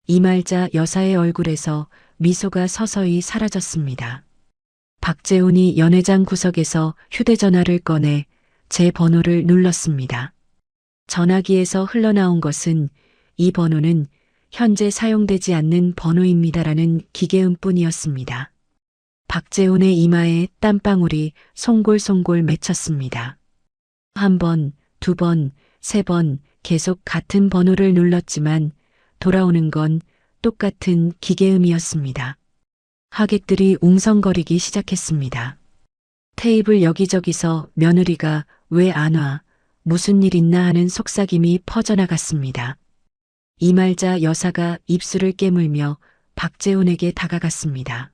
이말자 여사의 얼굴에서 미소가 서서히 사라졌습니다. 박재훈이 연회장 구석에서 휴대전화를 꺼내 제 번호를 눌렀습니다. 전화기에서 흘러나온 것은 이 번호는 현재 사용되지 않는 번호입니다라는 기계음뿐이었습니다. 박재훈의 이마에 땀방울이 송골송골 맺혔습니다. 한 번, 두 번, 세 번 계속 같은 번호를 눌렀지만 돌아오는 건 똑같은 기계음이었습니다. 하객들이 웅성거리기 시작했습니다. 테이블 여기저기서 며느리가 왜 안 와? 무슨 일 있나 하는 속삭임이 퍼져나갔습니다. 이말자 여사가 입술을 깨물며 박재훈에게 다가갔습니다.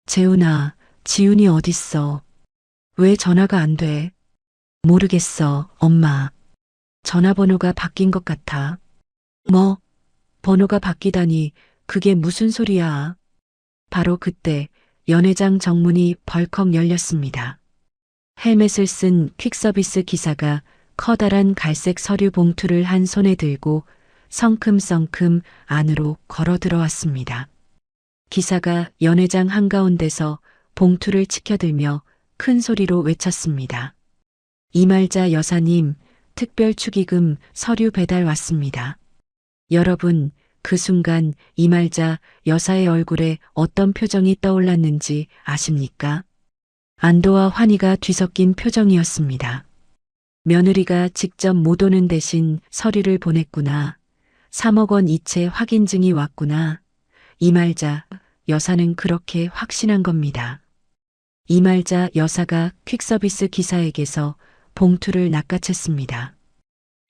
재훈아, 지훈이 어딨어? 왜 전화가 안 돼? 모르겠어, 엄마. 전화번호가 바뀐 것 같아. 뭐? 번호가 바뀌다니 그게 무슨 소리야? 바로 그때 연회장 정문이 벌컥 열렸습니다. 헬멧을 쓴 퀵서비스 기사가 커다란 갈색 서류 봉투를 한 손에 들고 성큼성큼 안으로 걸어 들어왔습니다. 기사가 연회장 한가운데서 봉투를 치켜들며 큰 소리로 외쳤습니다. 이말자 여사님, 특별 축의금 서류 배달 왔습니다. 여러분, 그 순간 이말자 여사의 얼굴에 어떤 표정이 떠올랐는지 아십니까? 안도와 환희가 뒤섞인 표정이었습니다. 며느리가 직접 못 오는 대신 서류를 보냈구나. 3억 원 이체 확인증이 왔구나. 이말자 여사는 그렇게 확신한 겁니다. 이말자 여사가 퀵서비스 기사에게서 봉투를 낚아챘습니다.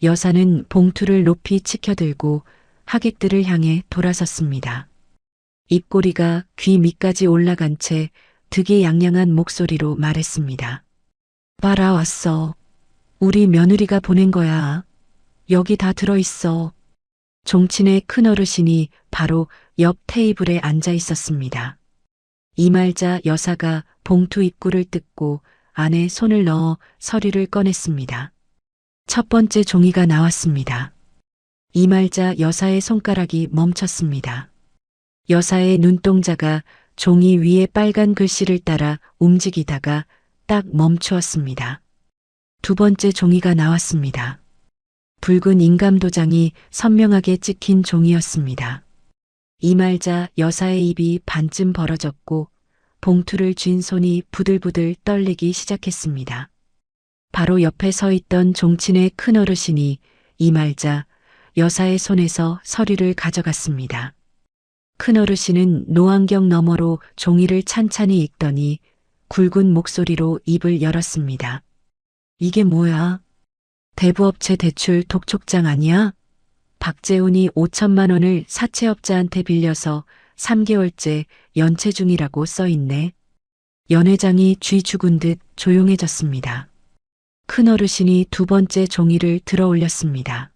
여사는 봉투를 높이 치켜들고 하객들을 향해 돌아섰습니다. 입꼬리가 귀 밑까지 올라간 채 득이양양한 목소리로 말했습니다. 봐라, 왔어. 우리 며느리가 보낸 거야. 여기 다 들어있어. 종친의 큰어르신이 바로 옆 테이블에 앉아 있었습니다. 이말자 여사가 봉투 입구를 뜯고 안에 손을 넣어 서류를 꺼냈습니다. 첫 번째 종이가 나왔습니다. 이말자 여사의 손가락이 멈췄습니다. 여사의 눈동자가 종이 위에 빨간 글씨를 따라 움직이다가 딱 멈추었습니다. 두 번째 종이가 나왔습니다. 붉은 인감도장이 선명하게 찍힌 종이었습니다. 이말자 여사의 입이 반쯤 벌어졌고 봉투를 쥔 손이 부들부들 떨리기 시작했습니다. 바로 옆에 서 있던 종친의 큰어르신이 이말자 여사의 손에서 서류를 가져갔습니다. 큰어르신은 노안경 너머로 종이를 찬찬히 읽더니 굵은 목소리로 입을 열었습니다. 이게 뭐야? 대부업체 대출 독촉장 아니야? 박재훈이 5천만 원을 사채업자한테 빌려서 3개월째 연체 중이라고 써있네. 연회장이 쥐 죽은 듯 조용해졌습니다. 큰어르신이 두 번째 종이를 들어 올렸습니다.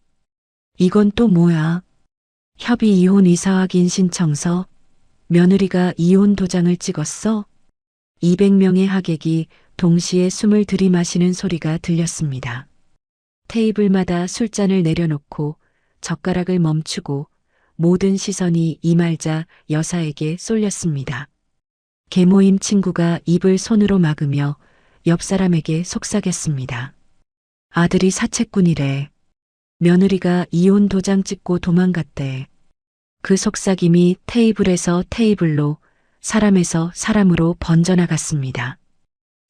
이건 또 뭐야? 협의 이혼 이사 확인 신청서? 며느리가 이혼 도장을 찍었어? 200명의 하객이 동시에 숨을 들이마시는 소리가 들렸습니다. 테이블마다 술잔을 내려놓고 젓가락을 멈추고 모든 시선이 이말자 여사에게 쏠렸습니다. 계모임 친구가 입을 손으로 막으며 옆 사람에게 속삭였습니다. 아들이 사채꾼이래. 며느리가 이혼 도장 찍고 도망갔대. 그 속삭임이 테이블에서 테이블로, 사람에서 사람으로 번져나갔습니다.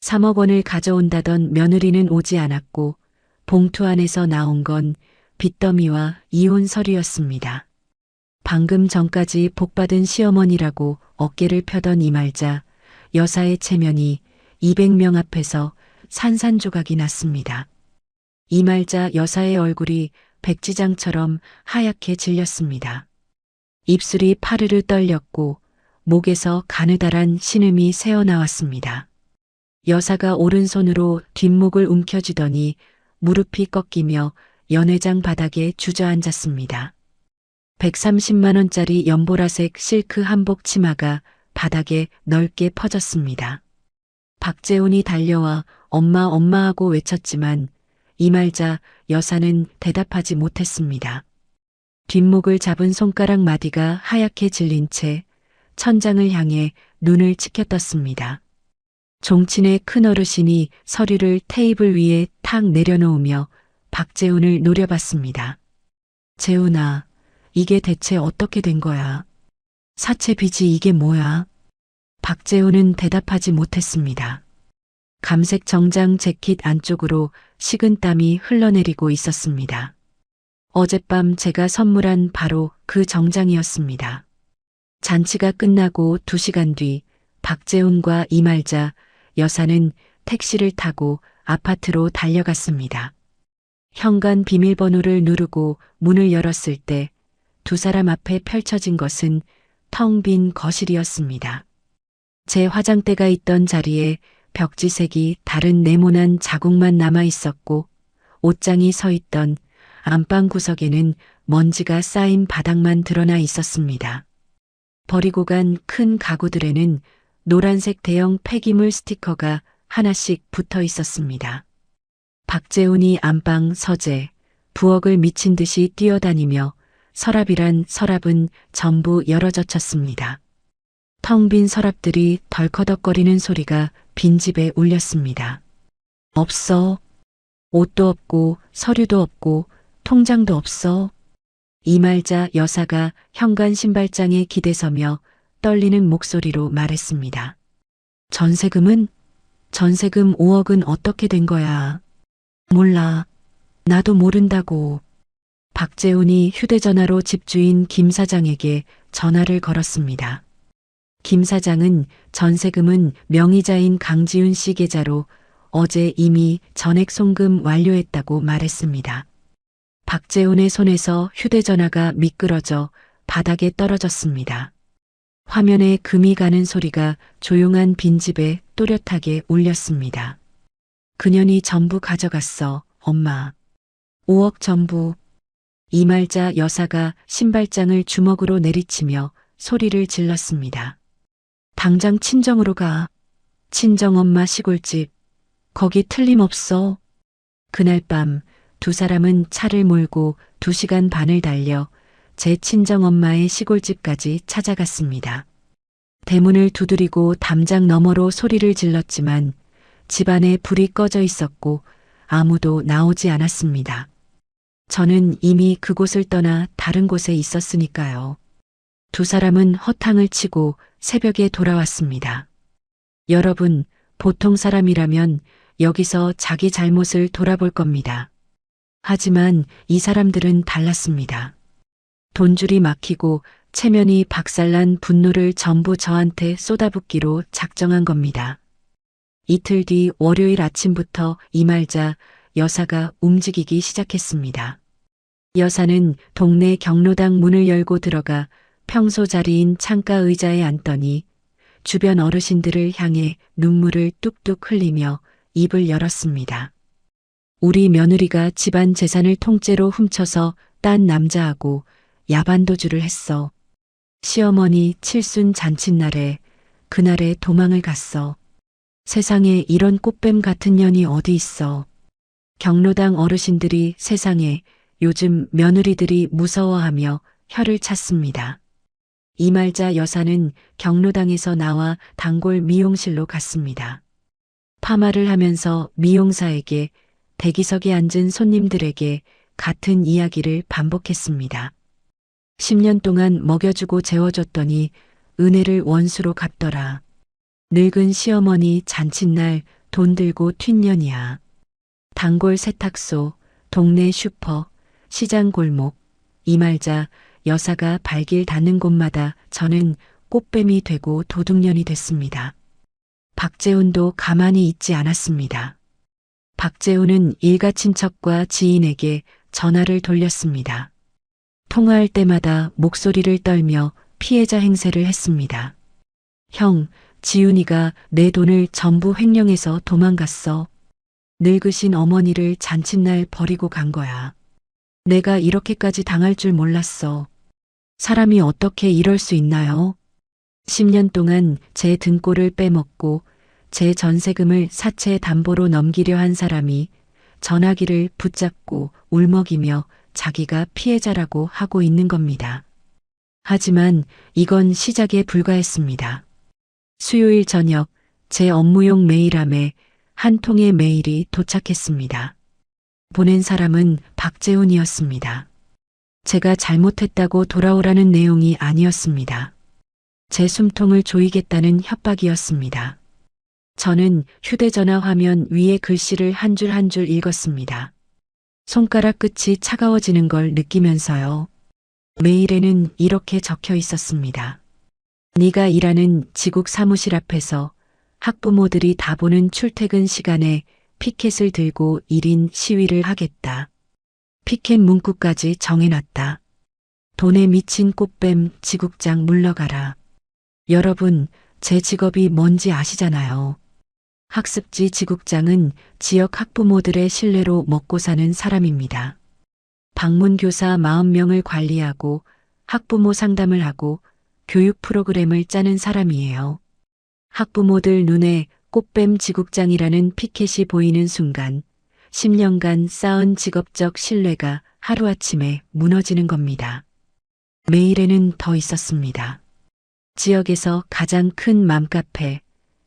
3억 원을 가져온다던 며느리는 오지 않았고 봉투 안에서 나온 건 빚더미와 이혼 서류였습니다. 방금 전까지 복받은 시어머니라고 어깨를 펴던 이말자 여사의 체면이 200명 앞에서 산산조각이 났습니다. 이말자 여사의 얼굴이 백지장처럼 하얗게 질렸습니다. 입술이 파르르 떨렸고 목에서 가느다란 신음이 새어나왔습니다. 여사가 오른손으로 뒷목을 움켜쥐더니 무릎이 꺾이며 연회장 바닥에 주저앉았습니다. 130만 원짜리 연보라색 실크 한복 치마가 바닥에 넓게 퍼졌습니다. 박재훈이 달려와 엄마 엄마 하고 외쳤지만 이 말자 여사는 대답하지 못했습니다. 뒷목을 잡은 손가락 마디가 하얗게 질린 채 천장을 향해 눈을 치켜떴습니다. 종친의 큰 어르신이 서류를 테이블 위에 탁 내려놓으며 박재훈을 노려봤습니다. 재훈아, 이게 대체 어떻게 된 거야? 사채 빚이 이게 뭐야? 박재훈은 대답하지 못했습니다. 감색 정장 재킷 안쪽으로 식은땀이 흘러내리고 있었습니다. 어젯밤 제가 선물한 바로 그 정장이었습니다. 잔치가 끝나고 2시간 뒤 박재훈과 이말자 여사는 택시를 타고 아파트로 달려갔습니다. 현관 비밀번호를 누르고 문을 열었을 때 두 사람 앞에 펼쳐진 것은 텅 빈 거실이었습니다. 제 화장대가 있던 자리에 벽지색이 다른 네모난 자국만 남아 있었고 옷장이 서 있던 안방 구석에는 먼지가 쌓인 바닥만 드러나 있었습니다. 버리고 간 큰 가구들에는 노란색 대형 폐기물 스티커가 하나씩 붙어 있었습니다. 박재훈이 안방 서재, 부엌을 미친 듯이 뛰어다니며 서랍이란 서랍은 전부 열어젖혔습니다. 텅 빈 서랍들이 덜커덕거리는 소리가 빈집에 울렸습니다. 없어. 옷도 없고 서류도 없고 통장도 없어. 이말자 여사가 현관 신발장에 기대서며 떨리는 목소리로 말했습니다. 전세금은? 전세금 5억은 어떻게 된 거야? 몰라. 나도 모른다고. 박재훈이 휴대전화로 집주인 김 사장에게 전화를 걸었습니다. 김 사장은 전세금은 명의자인 강지훈 씨 계좌로 어제 이미 전액 송금 완료했다고 말했습니다. 박재훈의 손에서 휴대전화가 미끄러져 바닥에 떨어졌습니다. 화면에 금이 가는 소리가 조용한 빈집에 또렷하게 울렸습니다. 그년이 전부 가져갔어, 엄마. 5억 전부. 이말자 여사가 신발장을 주먹으로 내리치며 소리를 질렀습니다. 당장 친정으로 가. 친정엄마 시골집. 거기 틀림없어. 그날 밤 두 사람은 차를 몰고 2시간 반을 달려 제 친정엄마의 시골집까지 찾아갔습니다. 대문을 두드리고 담장 너머로 소리를 질렀지만 집안에 불이 꺼져 있었고 아무도 나오지 않았습니다. 저는 이미 그곳을 떠나 다른 곳에 있었으니까요. 두 사람은 허탕을 치고 새벽에 돌아왔습니다. 여러분, 보통 사람이라면 여기서 자기 잘못을 돌아볼 겁니다. 하지만 이 사람들은 달랐습니다. 돈줄이 막히고 체면이 박살난 분노를 전부 저한테 쏟아붓기로 작정한 겁니다. 이틀 뒤 월요일 아침부터 이말자 여사가 움직이기 시작했습니다. 여사는 동네 경로당 문을 열고 들어가 평소 자리인 창가 의자에 앉더니 주변 어르신들을 향해 눈물을 뚝뚝 흘리며 입을 열었습니다. 우리 며느리가 집안 재산을 통째로 훔쳐서 딴 남자하고 야반도주를 했어. 시어머니 칠순 잔칫날에 그날에 도망을 갔어. 세상에 이런 꽃뱀 같은 년이 어디 있어. 경로당 어르신들이 세상에 요즘 며느리들이 무서워하며 혀를 찼습니다. 이말자 여사는 경로당에서 나와 단골 미용실로 갔습니다. 파마를 하면서 미용사에게 대기석에 앉은 손님들에게 같은 이야기를 반복했습니다. 10년 동안 먹여주고 재워줬더니 은혜를 원수로 갚더라. 늙은 시어머니 잔칫날 돈 들고 튄 년이야. 단골 세탁소, 동네 슈퍼, 시장 골목, 이말자 여사가 발길 닿는 곳마다 저는 꽃뱀이 되고 도둑년이 됐습니다. 박재훈도 가만히 있지 않았습니다. 박재훈은 일가 친척과 지인에게 전화를 돌렸습니다. 통화할 때마다 목소리를 떨며 피해자 행세를 했습니다. 형, 지훈이가 내 돈을 전부 횡령해서 도망갔어. 늙으신 어머니를 잔칫날 버리고 간 거야. 내가 이렇게까지 당할 줄 몰랐어. 사람이 어떻게 이럴 수 있나요? 10년 동안 제 등골을 빼먹고 제 전세금을 사채 담보로 넘기려 한 사람이 전화기를 붙잡고 울먹이며 자기가 피해자라고 하고 있는 겁니다. 하지만 이건 시작에 불과했습니다. 수요일 저녁 제 업무용 메일함에 한 통의 메일이 도착했습니다. 보낸 사람은 박재훈이었습니다. 제가 잘못했다고 돌아오라는 내용이 아니었습니다. 제 숨통을 조이겠다는 협박이었습니다. 저는 휴대전화 화면 위에 글씨를 한 줄 한 줄 읽었습니다. 손가락 끝이 차가워지는 걸 느끼면서요. 메일에는 이렇게 적혀 있었습니다. 네가 일하는 지국 사무실 앞에서 학부모들이 다 보는 출퇴근 시간에 피켓을 들고 1인 시위를 하겠다. 피켓 문구까지 정해놨다. 돈에 미친 꽃뱀 지국장 물러가라. 여러분, 제 직업이 뭔지 아시잖아요. 학습지 지국장은 지역 학부모들의 신뢰로 먹고 사는 사람입니다. 방문교사 40명을 관리하고 학부모 상담을 하고 교육 프로그램을 짜는 사람이에요. 학부모들 눈에 꽃뱀 지국장이라는 피켓이 보이는 순간 10년간 쌓은 직업적 신뢰가 하루아침에 무너지는 겁니다. 메일에는 더 있었습니다. 지역에서 가장 큰 맘카페,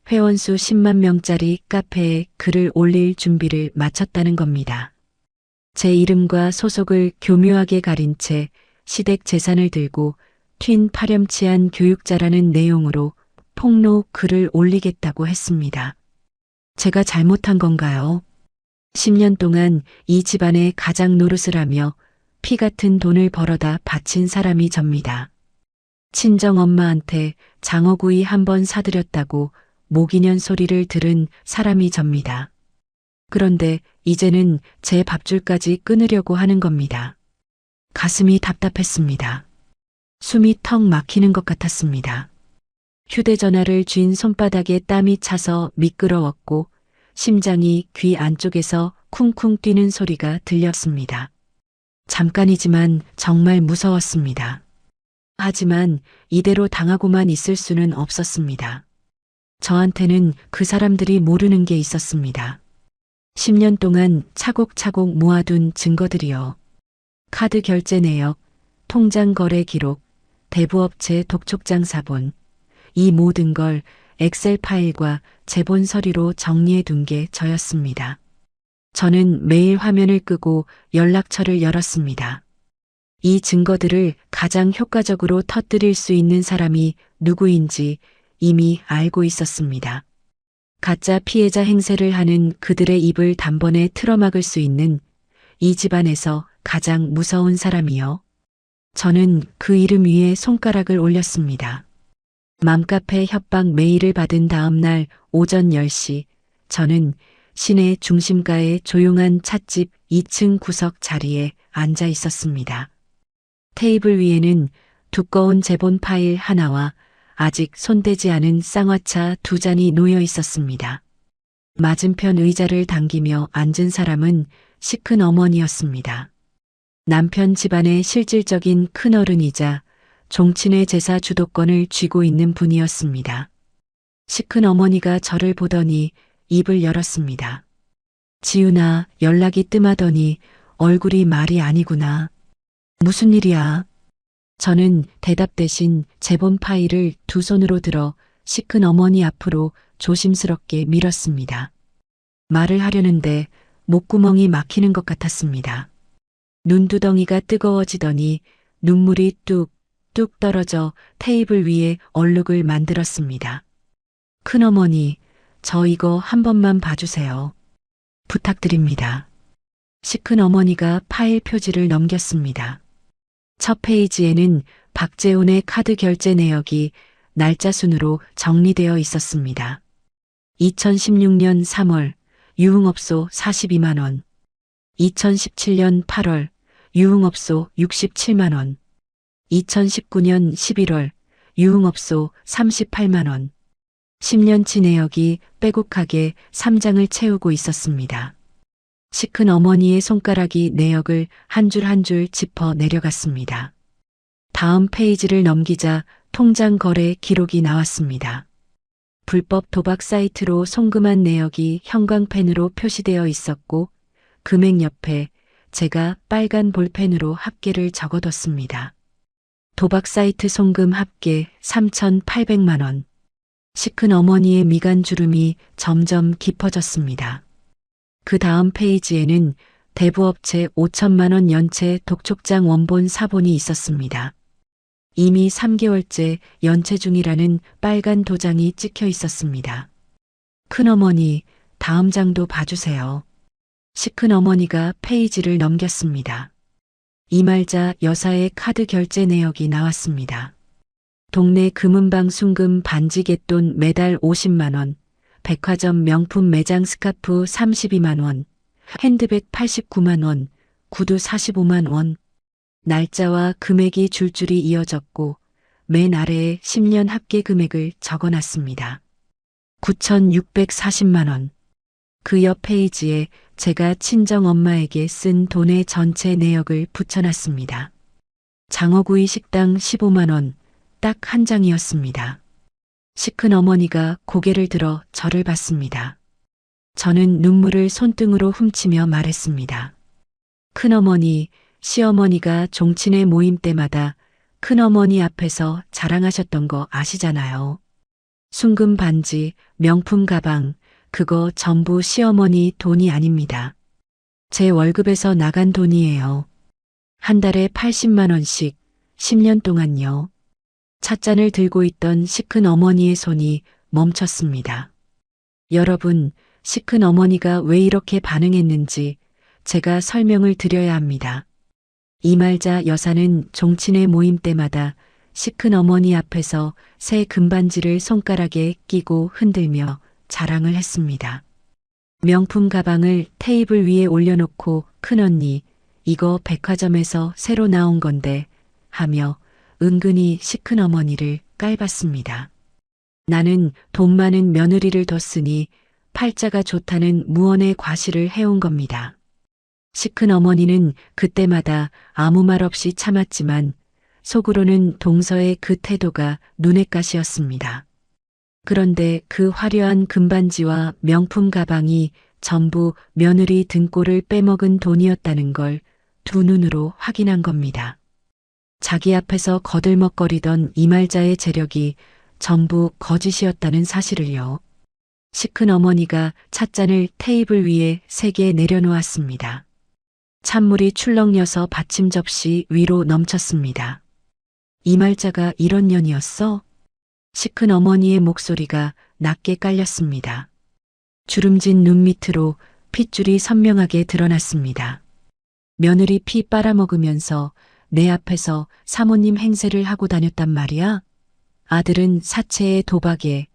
회원수 10만 명짜리 카페에 글을 올릴 준비를 마쳤다는 겁니다. 제 이름과 소속을 교묘하게 가린 채 시댁 재산을 들고 튄 파렴치한 교육자라는 내용으로 폭로 글을 올리겠다고 했습니다. 제가 잘못한 건가요? 10년 동안 이 집안의 가장 노릇을 하며 피 같은 돈을 벌어다 바친 사람이 접니다. 친정 엄마한테 장어구이 한번 사드렸다고 모기년 소리를 들은 사람이 접니다. 그런데 이제는 제 밥줄까지 끊으려고 하는 겁니다. 가슴이 답답했습니다. 숨이 턱 막히는 것 같았습니다. 휴대전화를 쥔 손바닥에 땀이 차서 미끄러웠고 심장이 귀 안쪽에서 쿵쿵 뛰는 소리가 들렸습니다. 잠깐이지만 정말 무서웠습니다. 하지만 이대로 당하고만 있을 수는 없었습니다. 저한테는 그 사람들이 모르는 게 있었습니다. 10년 동안 차곡차곡 모아둔 증거들이요. 카드 결제 내역, 통장 거래 기록, 대부업체 독촉장 사본, 이 모든 걸 엑셀 파일과 제본 서류로 정리해 둔 게 저였습니다. 저는 매일 화면을 끄고 연락처를 열었습니다. 이 증거들을 가장 효과적으로 터뜨릴 수 있는 사람이 누구인지 이미 알고 있었습니다. 가짜 피해자 행세를 하는 그들의 입을 단번에 틀어막을 수 있는 이 집안에서 가장 무서운 사람이요. 저는 그 이름 위에 손가락을 올렸습니다. 맘카페 협박 메일을 받은 다음 날 오전 10시 저는 시내 중심가의 조용한 찻집 2층 구석 자리에 앉아 있었습니다. 테이블 위에는 두꺼운 제본 파일 하나와 아직 손대지 않은 쌍화차 2잔이 놓여 있었습니다. 맞은편 의자를 당기며 앉은 사람은 시큰 어머니였습니다. 남편 집안의 실질적인 큰어른이자 종친의 제사 주도권을 쥐고 있는 분이었습니다. 시큰 어머니가 저를 보더니 입을 열었습니다. 지훈아, 연락이 뜸하더니 얼굴이 말이 아니구나. 무슨 일이야? 저는 대답 대신 제본 파일을 두 손으로 들어 시큰 어머니 앞으로 조심스럽게 밀었습니다. 말을 하려는데 목구멍이 막히는 것 같았습니다. 눈두덩이가 뜨거워지더니 눈물이 뚝뚝 떨어져 테이블 위에 얼룩을 만들었습니다. 큰어머니, 저 이거 한 번만 봐주세요. 부탁드립니다. 시큰 어머니가 파일 표지를 넘겼습니다. 첫 페이지에는 박재훈의 카드 결제 내역이 날짜 순으로 정리되어 있었습니다. 2016년 3월 유흥업소 42만 원, 2017년 8월 유흥업소 67만 원, 2019년 11월 유흥업소 38만 원, 10년치 내역이 빼곡하게 3장을 채우고 있었습니다. 시큰 어머니의 손가락이 내역을 한 줄 한 줄 짚어 내려갔습니다. 다음 페이지를 넘기자 통장 거래 기록이 나왔습니다. 불법 도박 사이트로 송금한 내역이 형광펜으로 표시되어 있었고 금액 옆에 제가 빨간 볼펜으로 합계를 적어뒀습니다. 도박 사이트 송금 합계 3,800만 원. 시큰 어머니의 미간 주름이 점점 깊어졌습니다. 그 다음 페이지에는 대부업체 5천만 원 연체 독촉장 원본 사본이 있었습니다. 이미 3개월째 연체 중이라는 빨간 도장이 찍혀 있었습니다. 큰어머니, 다음 장도 봐주세요. 시큰 어머니가 페이지를 넘겼습니다. 이말자 여사의 카드 결제 내역이 나왔습니다. 동네 금은방 순금 반지 갯돈 매달 50만 원, 백화점 명품 매장 스카프 32만 원, 핸드백 89만 원, 구두 45만 원. 날짜와 금액이 줄줄이 이어졌고 맨 아래에 10년 합계 금액을 적어놨습니다. 9,640만 원. 그 옆 페이지에 제가 친정엄마에게 쓴 돈의 전체 내역을 붙여놨습니다. 장어구이 식당 15만 원, 딱 한 장이었습니다. 시큰 어머니가 고개를 들어 저를 봤습니다. 저는 눈물을 손등으로 훔치며 말했습니다. 큰어머니, 시어머니가 종친회 모임 때마다 큰어머니 앞에서 자랑하셨던 거 아시잖아요. 순금 반지, 명품 가방, 그거 전부 시어머니 돈이 아닙니다. 제 월급에서 나간 돈이에요. 한 달에 80만 원씩 10년 동안요. 찻잔을 들고 있던 시큰 어머니의 손이 멈췄습니다. 여러분, 시큰 어머니가 왜 이렇게 반응했는지 제가 설명을 드려야 합니다. 이말자 여사는 종친회 모임 때마다 시큰 어머니 앞에서 새 금반지를 손가락에 끼고 흔들며 자랑을 했습니다. 명품 가방을 테이블 위에 올려놓고 큰언니, 이거 백화점에서 새로 나온 건데 하며 은근히 시큰 어머니를 깔봤습니다. 나는 돈 많은 며느리를 뒀으니 팔자가 좋다는 무언의 과시를 해온 겁니다. 시큰 어머니는 그때마다 아무 말 없이 참았지만 속으로는 동서의 그 태도가 눈엣 가시였습니다. 그런데 그 화려한 금반지와 명품 가방이 전부 며느리 등골을 빼먹은 돈이었다는 걸 두 눈으로 확인한 겁니다. 자기 앞에서 거들먹거리던 이말자의 재력이 전부 거짓이었다는 사실을요. 시큰 어머니가 찻잔을 테이블 위에 3개 내려놓았습니다. 찬물이 출렁여서 받침 접시 위로 넘쳤습니다. 이말자가 이런 년이었어? 시큰 어머니의 목소리가 낮게 깔렸습니다. 주름진 눈 밑으로 핏줄이 선명하게 드러났습니다. 며느리 피 빨아먹으면서 내 앞에서 사모님 행세를 하고 다녔단 말이야? 아들은 사채의 도박에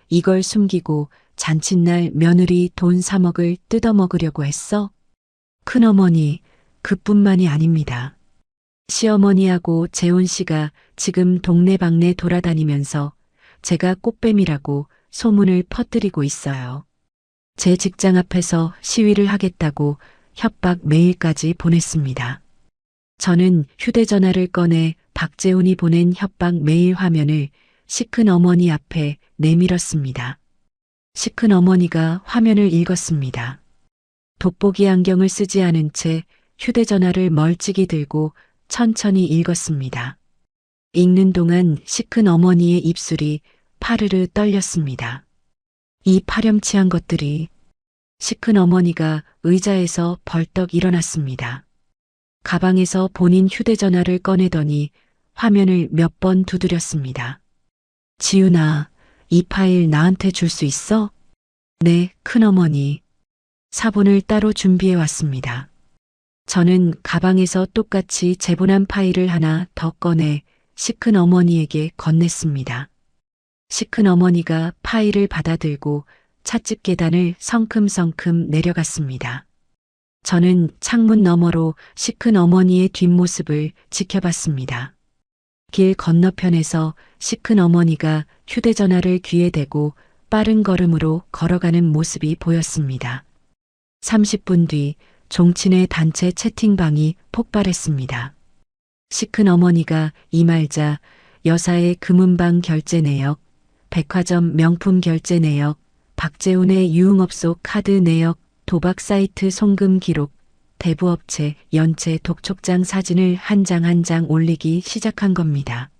이걸 숨기고 잔칫날 며느리 돈 3억을 뜯어먹으려고 했어? 큰어머니, 그뿐만이 아닙니다. 시어머니하고 재훈 씨가 지금 동네방네 돌아다니면서 제가 꽃뱀이라고 소문을 퍼뜨리고 있어요. 제 직장 앞에서 시위를 하겠다고 협박 메일까지 보냈습니다. 저는 휴대전화를 꺼내 박재훈이 보낸 협박 메일 화면을 시큰 어머니 앞에 내밀었습니다. 시큰 어머니가 화면을 읽었습니다. 돋보기 안경을 쓰지 않은 채 휴대전화를 멀찍이 들고 천천히 읽었습니다. 읽는 동안 시큰 어머니의 입술이 파르르 떨렸습니다. 이 파렴치한 것들이. 시큰 어머니가 의자에서 벌떡 일어났습니다. 가방에서 본인 휴대전화를 꺼내더니 화면을 몇 번 두드렸습니다. 지훈아, 이 파일 나한테 줄 수 있어? 네, 큰어머니. 사본을 따로 준비해 왔습니다. 저는 가방에서 똑같이 제본한 파일을 하나 더 꺼내 시큰 어머니에게 건넸습니다. 시큰 어머니가 파일을 받아들고 찻집 계단을 성큼성큼 내려갔습니다. 저는 창문 너머로 시큰 어머니의 뒷모습을 지켜봤습니다. 길 건너편에서 시큰 어머니가 휴대전화를 귀에 대고 빠른 걸음으로 걸어가는 모습이 보였습니다. 30분 뒤 종친의 단체 채팅방이 폭발했습니다. 시큰 어머니가 이말자 여사의 금은방 결제 내역, 백화점 명품 결제 내역, 박재훈의 유흥업소 카드 내역, 도박 사이트 송금 기록, 대부업체 연체 독촉장 사진을 한 장 한 장 올리기 시작한 겁니다.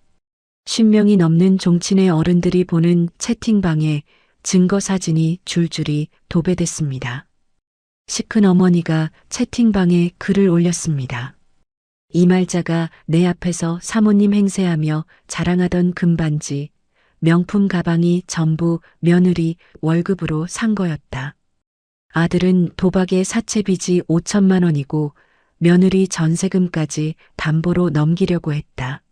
10명이 넘는 종친의 어른들이 보는 채팅방에 증거 사진이 줄줄이 도배됐습니다. 시큰 어머니가 채팅방에 글을 올렸습니다. 이말자가 내 앞에서 사모님 행세하며 자랑하던 금반지, 명품 가방이 전부 며느리 월급으로 산 거였다. 아들은 도박의 사채빚이 5천만 원이고 며느리 전세금까지 담보로 넘기려고 했다.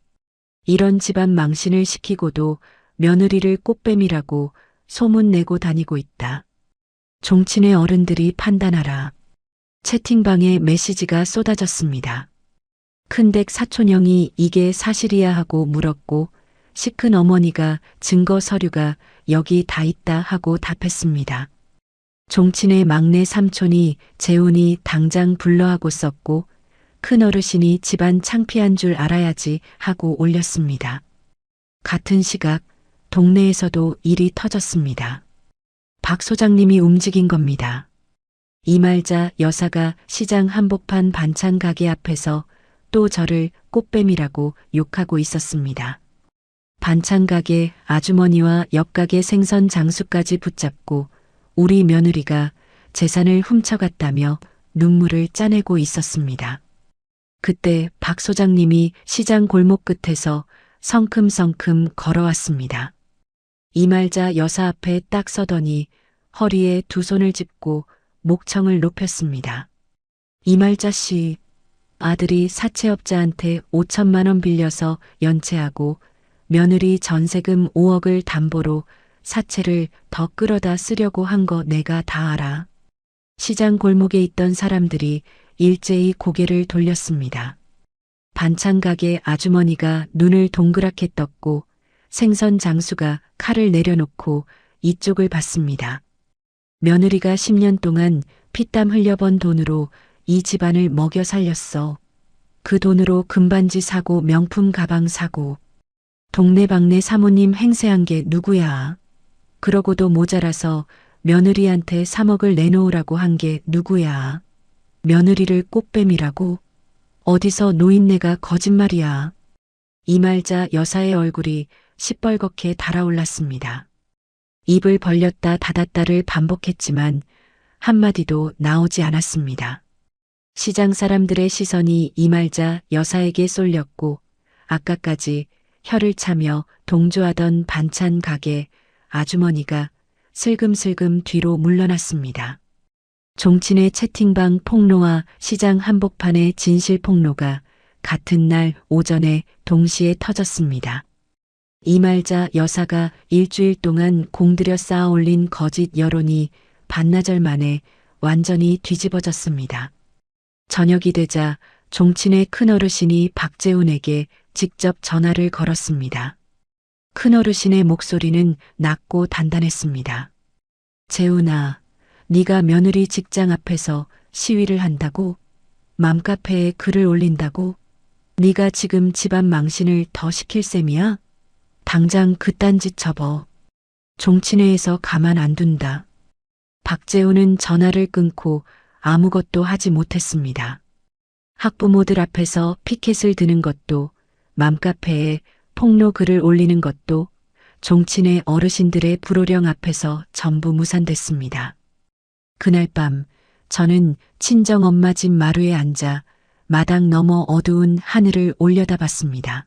이런 집안 망신을 시키고도 며느리를 꽃뱀이라고 소문내고 다니고 있다. 종친의 어른들이 판단하라. 채팅방에 메시지가 쏟아졌습니다. 큰댁 사촌형이 이게 사실이야 하고 물었고 시큰 어머니가 증거 서류가 여기 다 있다 하고 답했습니다. 종친의 막내 삼촌이 재훈이 당장 불러하고 썼고 큰어르신이 집안 창피한 줄 알아야지 하고 올렸습니다. 같은 시각 동네에서도 일이 터졌습니다. 박 소장님이 움직인 겁니다. 이말자 여사가 시장 한복판 반찬 가게 앞에서 또 저를 꽃뱀이라고 욕하고 있었습니다. 반찬 가게 아주머니와 옆가게 생선 장수까지 붙잡고 우리 며느리가 재산을 훔쳐갔다며 눈물을 짜내고 있었습니다. 그때 박 소장님이 시장 골목 끝에서 성큼성큼 걸어왔습니다. 이말자 여사 앞에 딱 서더니 허리에 두 손을 짚고 목청을 높였습니다. 이말자 씨, 아들이 사채업자한테 5천만 원 빌려서 연체하고 며느리 전세금 5억을 담보로 사채를 더 끌어다 쓰려고 한 거 내가 다 알아. 시장 골목에 있던 사람들이 일제히 고개를 돌렸습니다. 반찬 가게 아주머니가 눈을 동그랗게 떴고 생선 장수가 칼을 내려놓고 이쪽을 봤습니다. 며느리가 10년 동안 피땀 흘려번 돈으로 이 집안을 먹여 살렸어. 그 돈으로 금반지 사고 명품 가방 사고 동네방네 사모님 행세한 게 누구야. 그러고도 모자라서 며느리한테 3억을 내놓으라고 한 게 누구야. 며느리를 꽃뱀이라고? 어디서 노인네가 거짓말이야. 이말자 여사의 얼굴이 시뻘겋게 달아올랐습니다. 입을 벌렸다 닫았다를 반복했지만 한마디도 나오지 않았습니다. 시장 사람들의 시선이 이말자 여사에게 쏠렸고 아까까지 혀를 차며 동조하던 반찬 가게 아주머니가 슬금슬금 뒤로 물러났습니다. 종친의 채팅방 폭로와 시장 한복판의 진실 폭로가 같은 날 오전에 동시에 터졌습니다. 이말자 여사가 일주일 동안 공들여 쌓아 올린 거짓 여론이 반나절 만에 완전히 뒤집어졌습니다. 저녁이 되자 종친의 큰어르신이 박재훈에게 직접 전화를 걸었습니다. 큰어르신의 목소리는 낮고 단단했습니다. 재훈아, 네가 며느리 직장 앞에서 시위를 한다고? 맘카페에 글을 올린다고? 네가 지금 집안 망신을 더 시킬 셈이야? 당장 그딴 짓 접어. 종친회에서 가만 안 둔다. 박재훈은 전화를 끊고 아무것도 하지 못했습니다. 학부모들 앞에서 피켓을 드는 것도, 맘카페에 폭로 글을 올리는 것도 종친회 어르신들의 불호령 앞에서 전부 무산됐습니다. 그날 밤 저는 친정엄마 집 마루에 앉아 마당 너머 어두운 하늘을 올려다봤습니다.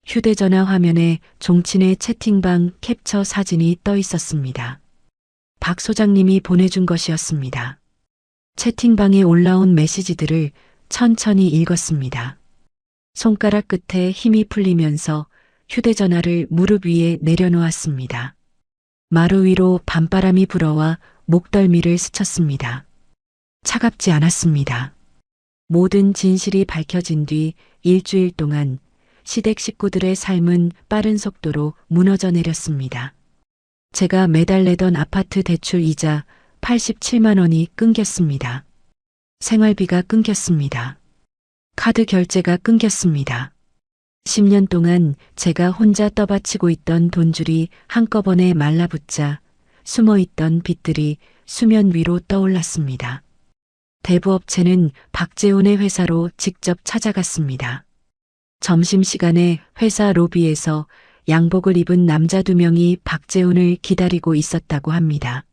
휴대전화 화면에 종친의 채팅방 캡처 사진이 떠 있었습니다. 박 소장님이 보내준 것이었습니다. 채팅방에 올라온 메시지들을 천천히 읽었습니다. 손가락 끝에 힘이 풀리면서 휴대전화를 무릎 위에 내려놓았습니다. 마루 위로 밤바람이 불어와 목덜미를 스쳤습니다. 차갑지 않았습니다. 모든 진실이 밝혀진 뒤 일주일 동안 시댁 식구들의 삶은 빠른 속도로 무너져 내렸습니다. 제가 매달 내던 아파트 대출 이자 87만 원이 끊겼습니다. 생활비가 끊겼습니다. 카드 결제가 끊겼습니다. 10년 동안 제가 혼자 떠받치고 있던 돈줄이 한꺼번에 말라붙자 숨어있던 빚들이 수면 위로 떠올랐습니다. 대부업체는 박재훈의 회사로 직접 찾아갔습니다. 점심시간에 회사 로비에서 양복을 입은 남자 2명이 박재훈을 기다리고 있었다고 합니다.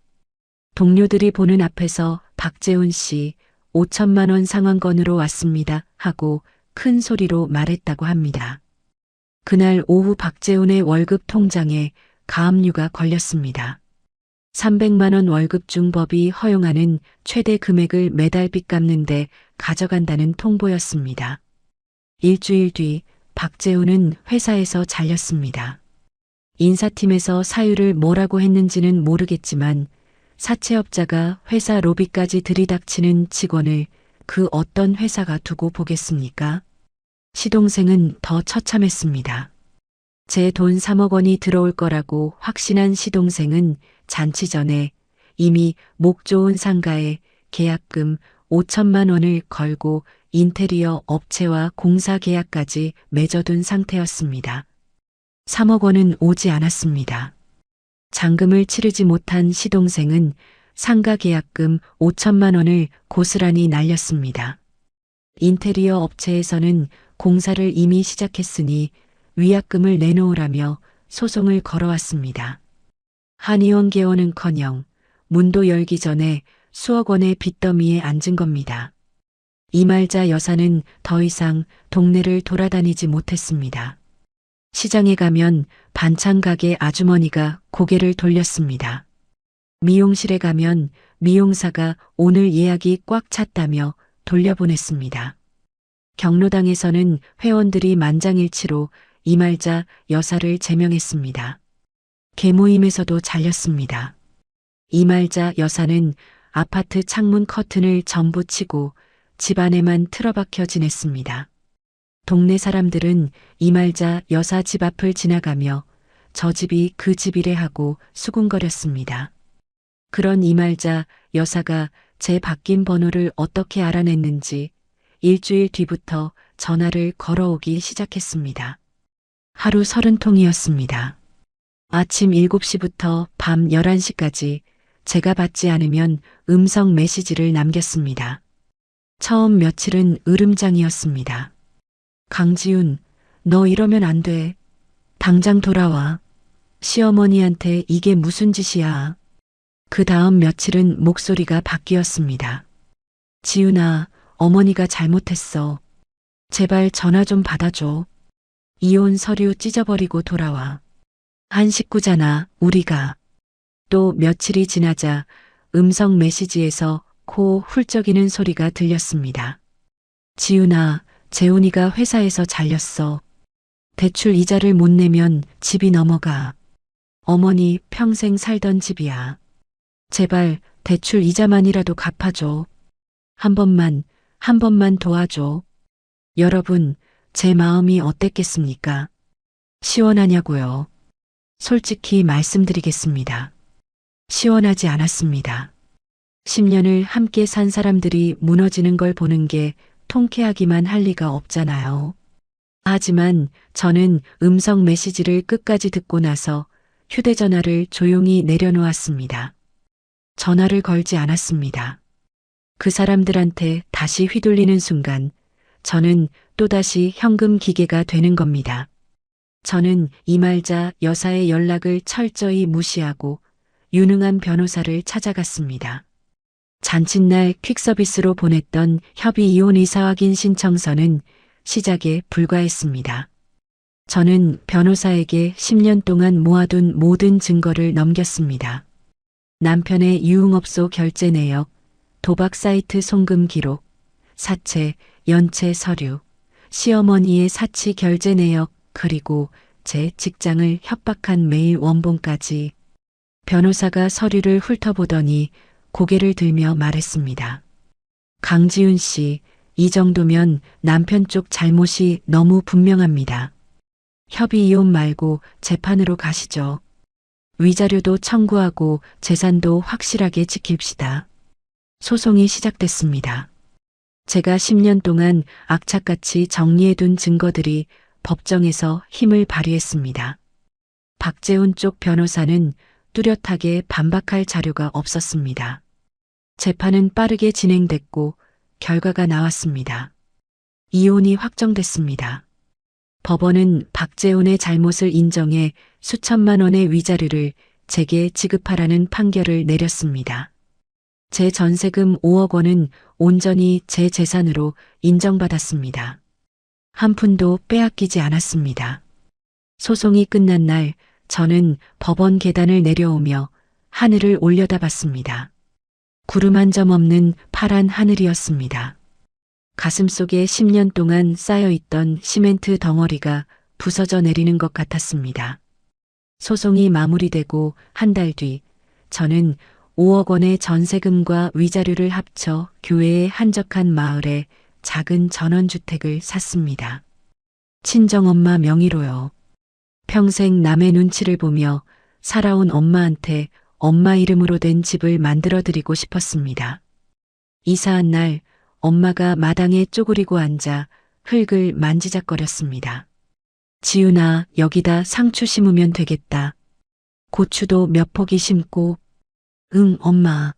동료들이 보는 앞에서 박재훈 씨 5천만 원 상환건으로 왔습니다 하고 큰 소리로 말했다고 합니다. 그날 오후 박재훈의 월급 통장에 가압류가 걸렸습니다. 300만 원 월급 중 법이 허용하는 최대 금액을 매달 빚 갚는데 가져간다는 통보였습니다. 일주일 뒤 박재훈은 회사에서 잘렸습니다. 인사팀에서 사유를 뭐라고 했는지는 모르겠지만 사채업자가 회사 로비까지 들이닥치는 직원을 그 어떤 회사가 두고 보겠습니까? 시동생은 더 처참했습니다. 제 돈 3억 원이 들어올 거라고 확신한 시동생은 잔치 전에 이미 목 좋은 상가에 계약금 5천만 원을 걸고 인테리어 업체와 공사 계약까지 맺어둔 상태였습니다. 3억 원은 오지 않았습니다. 잔금을 치르지 못한 시동생은 상가 계약금 5천만 원을 고스란히 날렸습니다. 인테리어 업체에서는 공사를 이미 시작했으니 위약금을 내놓으라며 소송을 걸어왔습니다. 한의원 개원은커녕 문도 열기 전에 수억 원의 빚더미에 앉은 겁니다. 이말자 여사는 더 이상 동네를 돌아다니지 못했습니다. 시장에 가면 반찬 가게 아주머니가 고개를 돌렸습니다. 미용실에 가면 미용사가 오늘 예약이 꽉 찼다며 돌려보냈습니다. 경로당에서는 회원들이 만장일치로 이말자 여사를 제명했습니다. 개모임에서도 잘렸습니다. 이말자 여사는 아파트 창문 커튼을 전부 치고 집 안에만 틀어박혀 지냈습니다. 동네 사람들은 이말자 여사 집 앞을 지나가며 저 집이 그 집이래 하고 수군거렸습니다. 그런 이말자 여사가 제 바뀐 번호를 어떻게 알아냈는지 일주일 뒤부터 전화를 걸어오기 시작했습니다. 하루 30통이었습니다. 아침 7시부터 밤 11시까지 제가 받지 않으면 음성 메시지를 남겼습니다. 처음 며칠은 으름장이었습니다. 강지훈, 너 이러면 안 돼. 당장 돌아와. 시어머니한테 이게 무슨 짓이야. 그 다음 며칠은 목소리가 바뀌었습니다. 지훈아, 어머니가 잘못했어. 제발 전화 좀 받아줘. 이혼 서류 찢어버리고 돌아와. 한 식구잖아, 우리가. 또 며칠이 지나자 음성 메시지에서 코 훌쩍이는 소리가 들렸습니다. 지훈아, 재훈이가 회사에서 잘렸어. 대출 이자를 못 내면 집이 넘어가. 어머니 평생 살던 집이야. 제발 대출 이자만이라도 갚아줘. 한 번만 도와줘. 여러분, 제 마음이 어땠겠습니까? 시원하냐고요? 솔직히 말씀드리겠습니다. 시원하지 않았습니다. 10년을 함께 산 사람들이 무너지는 걸 보는 게 통쾌하기만 할 리가 없잖아요. 하지만 저는 음성 메시지를 끝까지 듣고 나서 휴대전화를 조용히 내려놓았습니다. 전화를 걸지 않았습니다. 그 사람들한테 다시 휘둘리는 순간 저는 또다시 현금 기계가 되는 겁니다. 저는 이말자 여사의 연락을 철저히 무시하고 유능한 변호사를 찾아갔습니다. 잔칫날 퀵서비스로 보냈던 협의 이혼 의사 확인 신청서는 시작에 불과했습니다. 저는 변호사에게 10년 동안 모아둔 모든 증거를 넘겼습니다. 남편의 유흥업소 결제 내역, 도박 사이트 송금 기록, 사채, 연체 서류, 시어머니의 사치 결제 내역, 그리고 제 직장을 협박한 메일 원본까지. 변호사가 서류를 훑어보더니 고개를 들며 말했습니다. 강지훈 씨, 이 정도면 남편 쪽 잘못이 너무 분명합니다. 협의 이혼 말고 재판으로 가시죠. 위자료도 청구하고 재산도 확실하게 지킵시다. 소송이 시작됐습니다. 제가 10년 동안 악착같이 정리해둔 증거들이 법정에서 힘을 발휘했습니다. 박재훈 쪽 변호사는 뚜렷하게 반박할 자료가 없었습니다. 재판은 빠르게 진행됐고 결과가 나왔습니다. 이혼이 확정됐습니다. 법원은 박재훈의 잘못을 인정해 수천만 원의 위자료를 제게 지급하라는 판결을 내렸습니다. 제 전세금 5억 원은 온전히 제 재산으로 인정받았습니다. 한 푼도 빼앗기지 않았습니다. 소송이 끝난 날 저는 법원 계단을 내려오며 하늘을 올려다봤습니다. 구름 한 점 없는 파란 하늘이었습니다. 가슴속에 10년 동안 쌓여있던 시멘트 덩어리가 부서져 내리는 것 같았습니다. 소송이 마무리되고 한 달 뒤 저는 5억 원의 전세금과 위자료를 합쳐 교외의 한적한 마을에 작은 전원주택을 샀습니다. 친정엄마 명의로요. 평생 남의 눈치를 보며 살아온 엄마한테 엄마 이름으로 된 집을 만들어드리고 싶었습니다. 이사한 날 엄마가 마당에 쪼그리고 앉아 흙을 만지작거렸습니다. 지훈아, 여기다 상추 심으면 되겠다. 고추도 몇 포기 심고. 응, 엄마.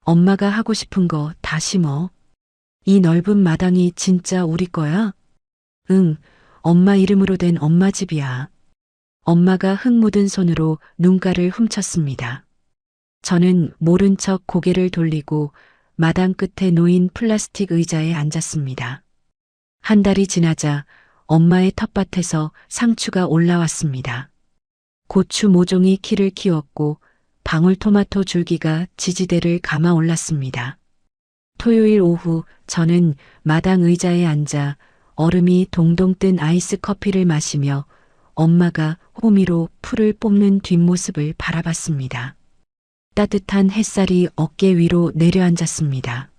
엄마가 하고 싶은 거 다 심어. 이 넓은 마당이 진짜 우리 거야? 응, 엄마 이름으로 된 엄마 집이야. 엄마가 흙 묻은 손으로 눈가를 훔쳤습니다. 저는 모른 척 고개를 돌리고 마당 끝에 놓인 플라스틱 의자에 앉았습니다. 한 달이 지나자 엄마의 텃밭에서 상추가 올라왔습니다. 고추 모종이 키를 키웠고 방울토마토 줄기가 지지대를 감아 올랐습니다. 토요일 오후 저는 마당 의자에 앉아 얼음이 동동 뜬 아이스 커피를 마시며 엄마가 호미로 풀을 뽑는 뒷모습을 바라봤습니다. 따뜻한 햇살이 어깨 위로 내려앉았습니다.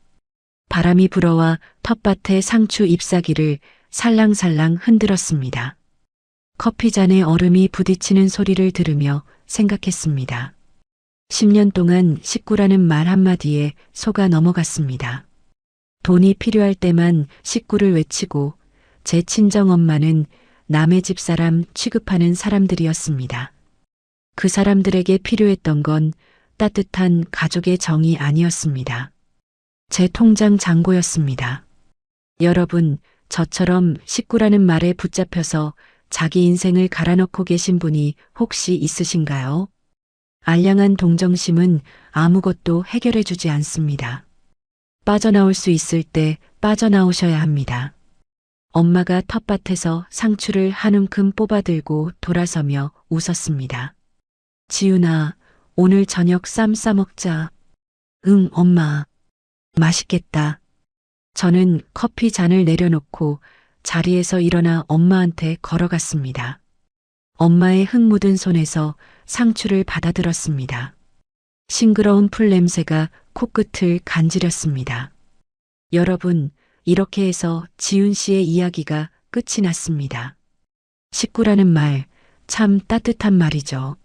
바람이 불어와 텃밭의 상추 잎사귀를 살랑살랑 흔들었습니다. 커피잔에 얼음이 부딪히는 소리를 들으며 생각했습니다. 10년 동안 식구라는 말 한마디에 속아 넘어갔습니다. 돈이 필요할 때만 식구를 외치고 제 친정엄마는 남의 집 사람 취급하는 사람들이었습니다. 그 사람들에게 필요했던 건 따뜻한 가족의 정이 아니었습니다. 제 통장 잔고였습니다. 여러분, 저처럼 식구라는 말에 붙잡혀서 자기 인생을 갈아넣고 계신 분이 혹시 있으신가요? 알량한 동정심은 아무것도 해결해주지 않습니다. 빠져나올 수 있을 때 빠져나오셔야 합니다. 엄마가 텃밭에서 상추를 한 움큼 뽑아들고 돌아서며 웃었습니다. 지훈아, 오늘 저녁 쌈 싸먹자. 응, 엄마. 맛있겠다. 저는 커피 잔을 내려놓고 자리에서 일어나 엄마한테 걸어갔습니다. 엄마의 흙 묻은 손에서 상추를 받아들었습니다. 싱그러운 풀 냄새가 코끝을 간지렸습니다. 여러분, 이렇게 해서 지훈 씨의 이야기가 끝이 났습니다. 식구라는 말, 참 따뜻한 말이죠.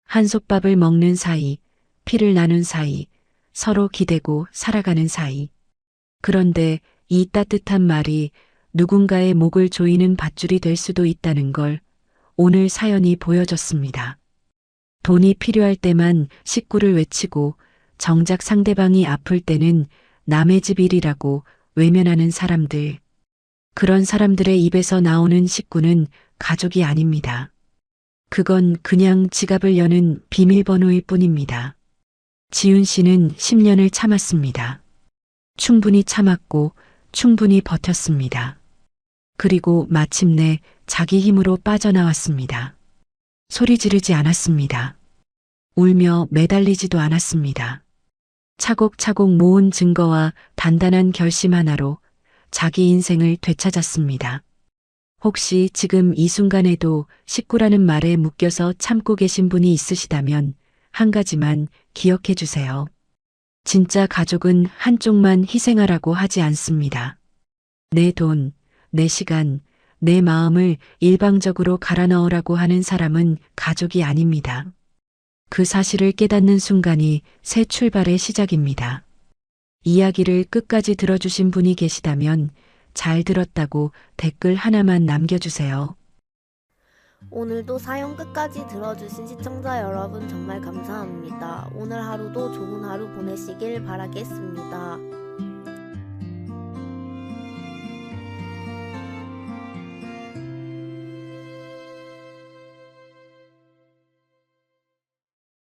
한솥밥을 먹는 사이, 피를 나눈 사이, 서로 기대고 살아가는 사이. 그런데 이 따뜻한 말이 누군가의 목을 조이는 밧줄이 될 수도 있다는 걸 오늘 사연이 보여줬습니다. 돈이 필요할 때만 식구를 외치고 정작 상대방이 아플 때는 남의 집 일이라고 외면하는 사람들. 그런 사람들의 입에서 나오는 식구는 가족이 아닙니다. 그건 그냥 지갑을 여는 비밀번호일 뿐입니다. 지훈 씨는 10년을 참았습니다. 충분히 참았고 충분히 버텼습니다. 그리고 마침내 자기 힘으로 빠져나왔습니다. 소리 지르지 않았습니다. 울며 매달리지도 않았습니다. 차곡차곡 모은 증거와 단단한 결심 하나로 자기 인생을 되찾았습니다. 혹시 지금 이 순간에도 식구라는 말에 묶여서 참고 계신 분이 있으시다면 한 가지만 기억해 주세요. 진짜 가족은 한쪽만 희생하라고 하지 않습니다. 내 돈, 내 시간, 내 마음을 일방적으로 갈아 넣으라고 하는 사람은 가족이 아닙니다. 그 사실을 깨닫는 순간이 새 출발의 시작입니다. 이야기를 끝까지 들어주신 분이 계시다면 잘 들었다고 댓글 하나만 남겨주세요. 오늘도 사연 끝까지 들어주신 시청자 여러분 정말 감사합니다. 오늘 하루도 좋은 하루 보내시길 바라겠습니다.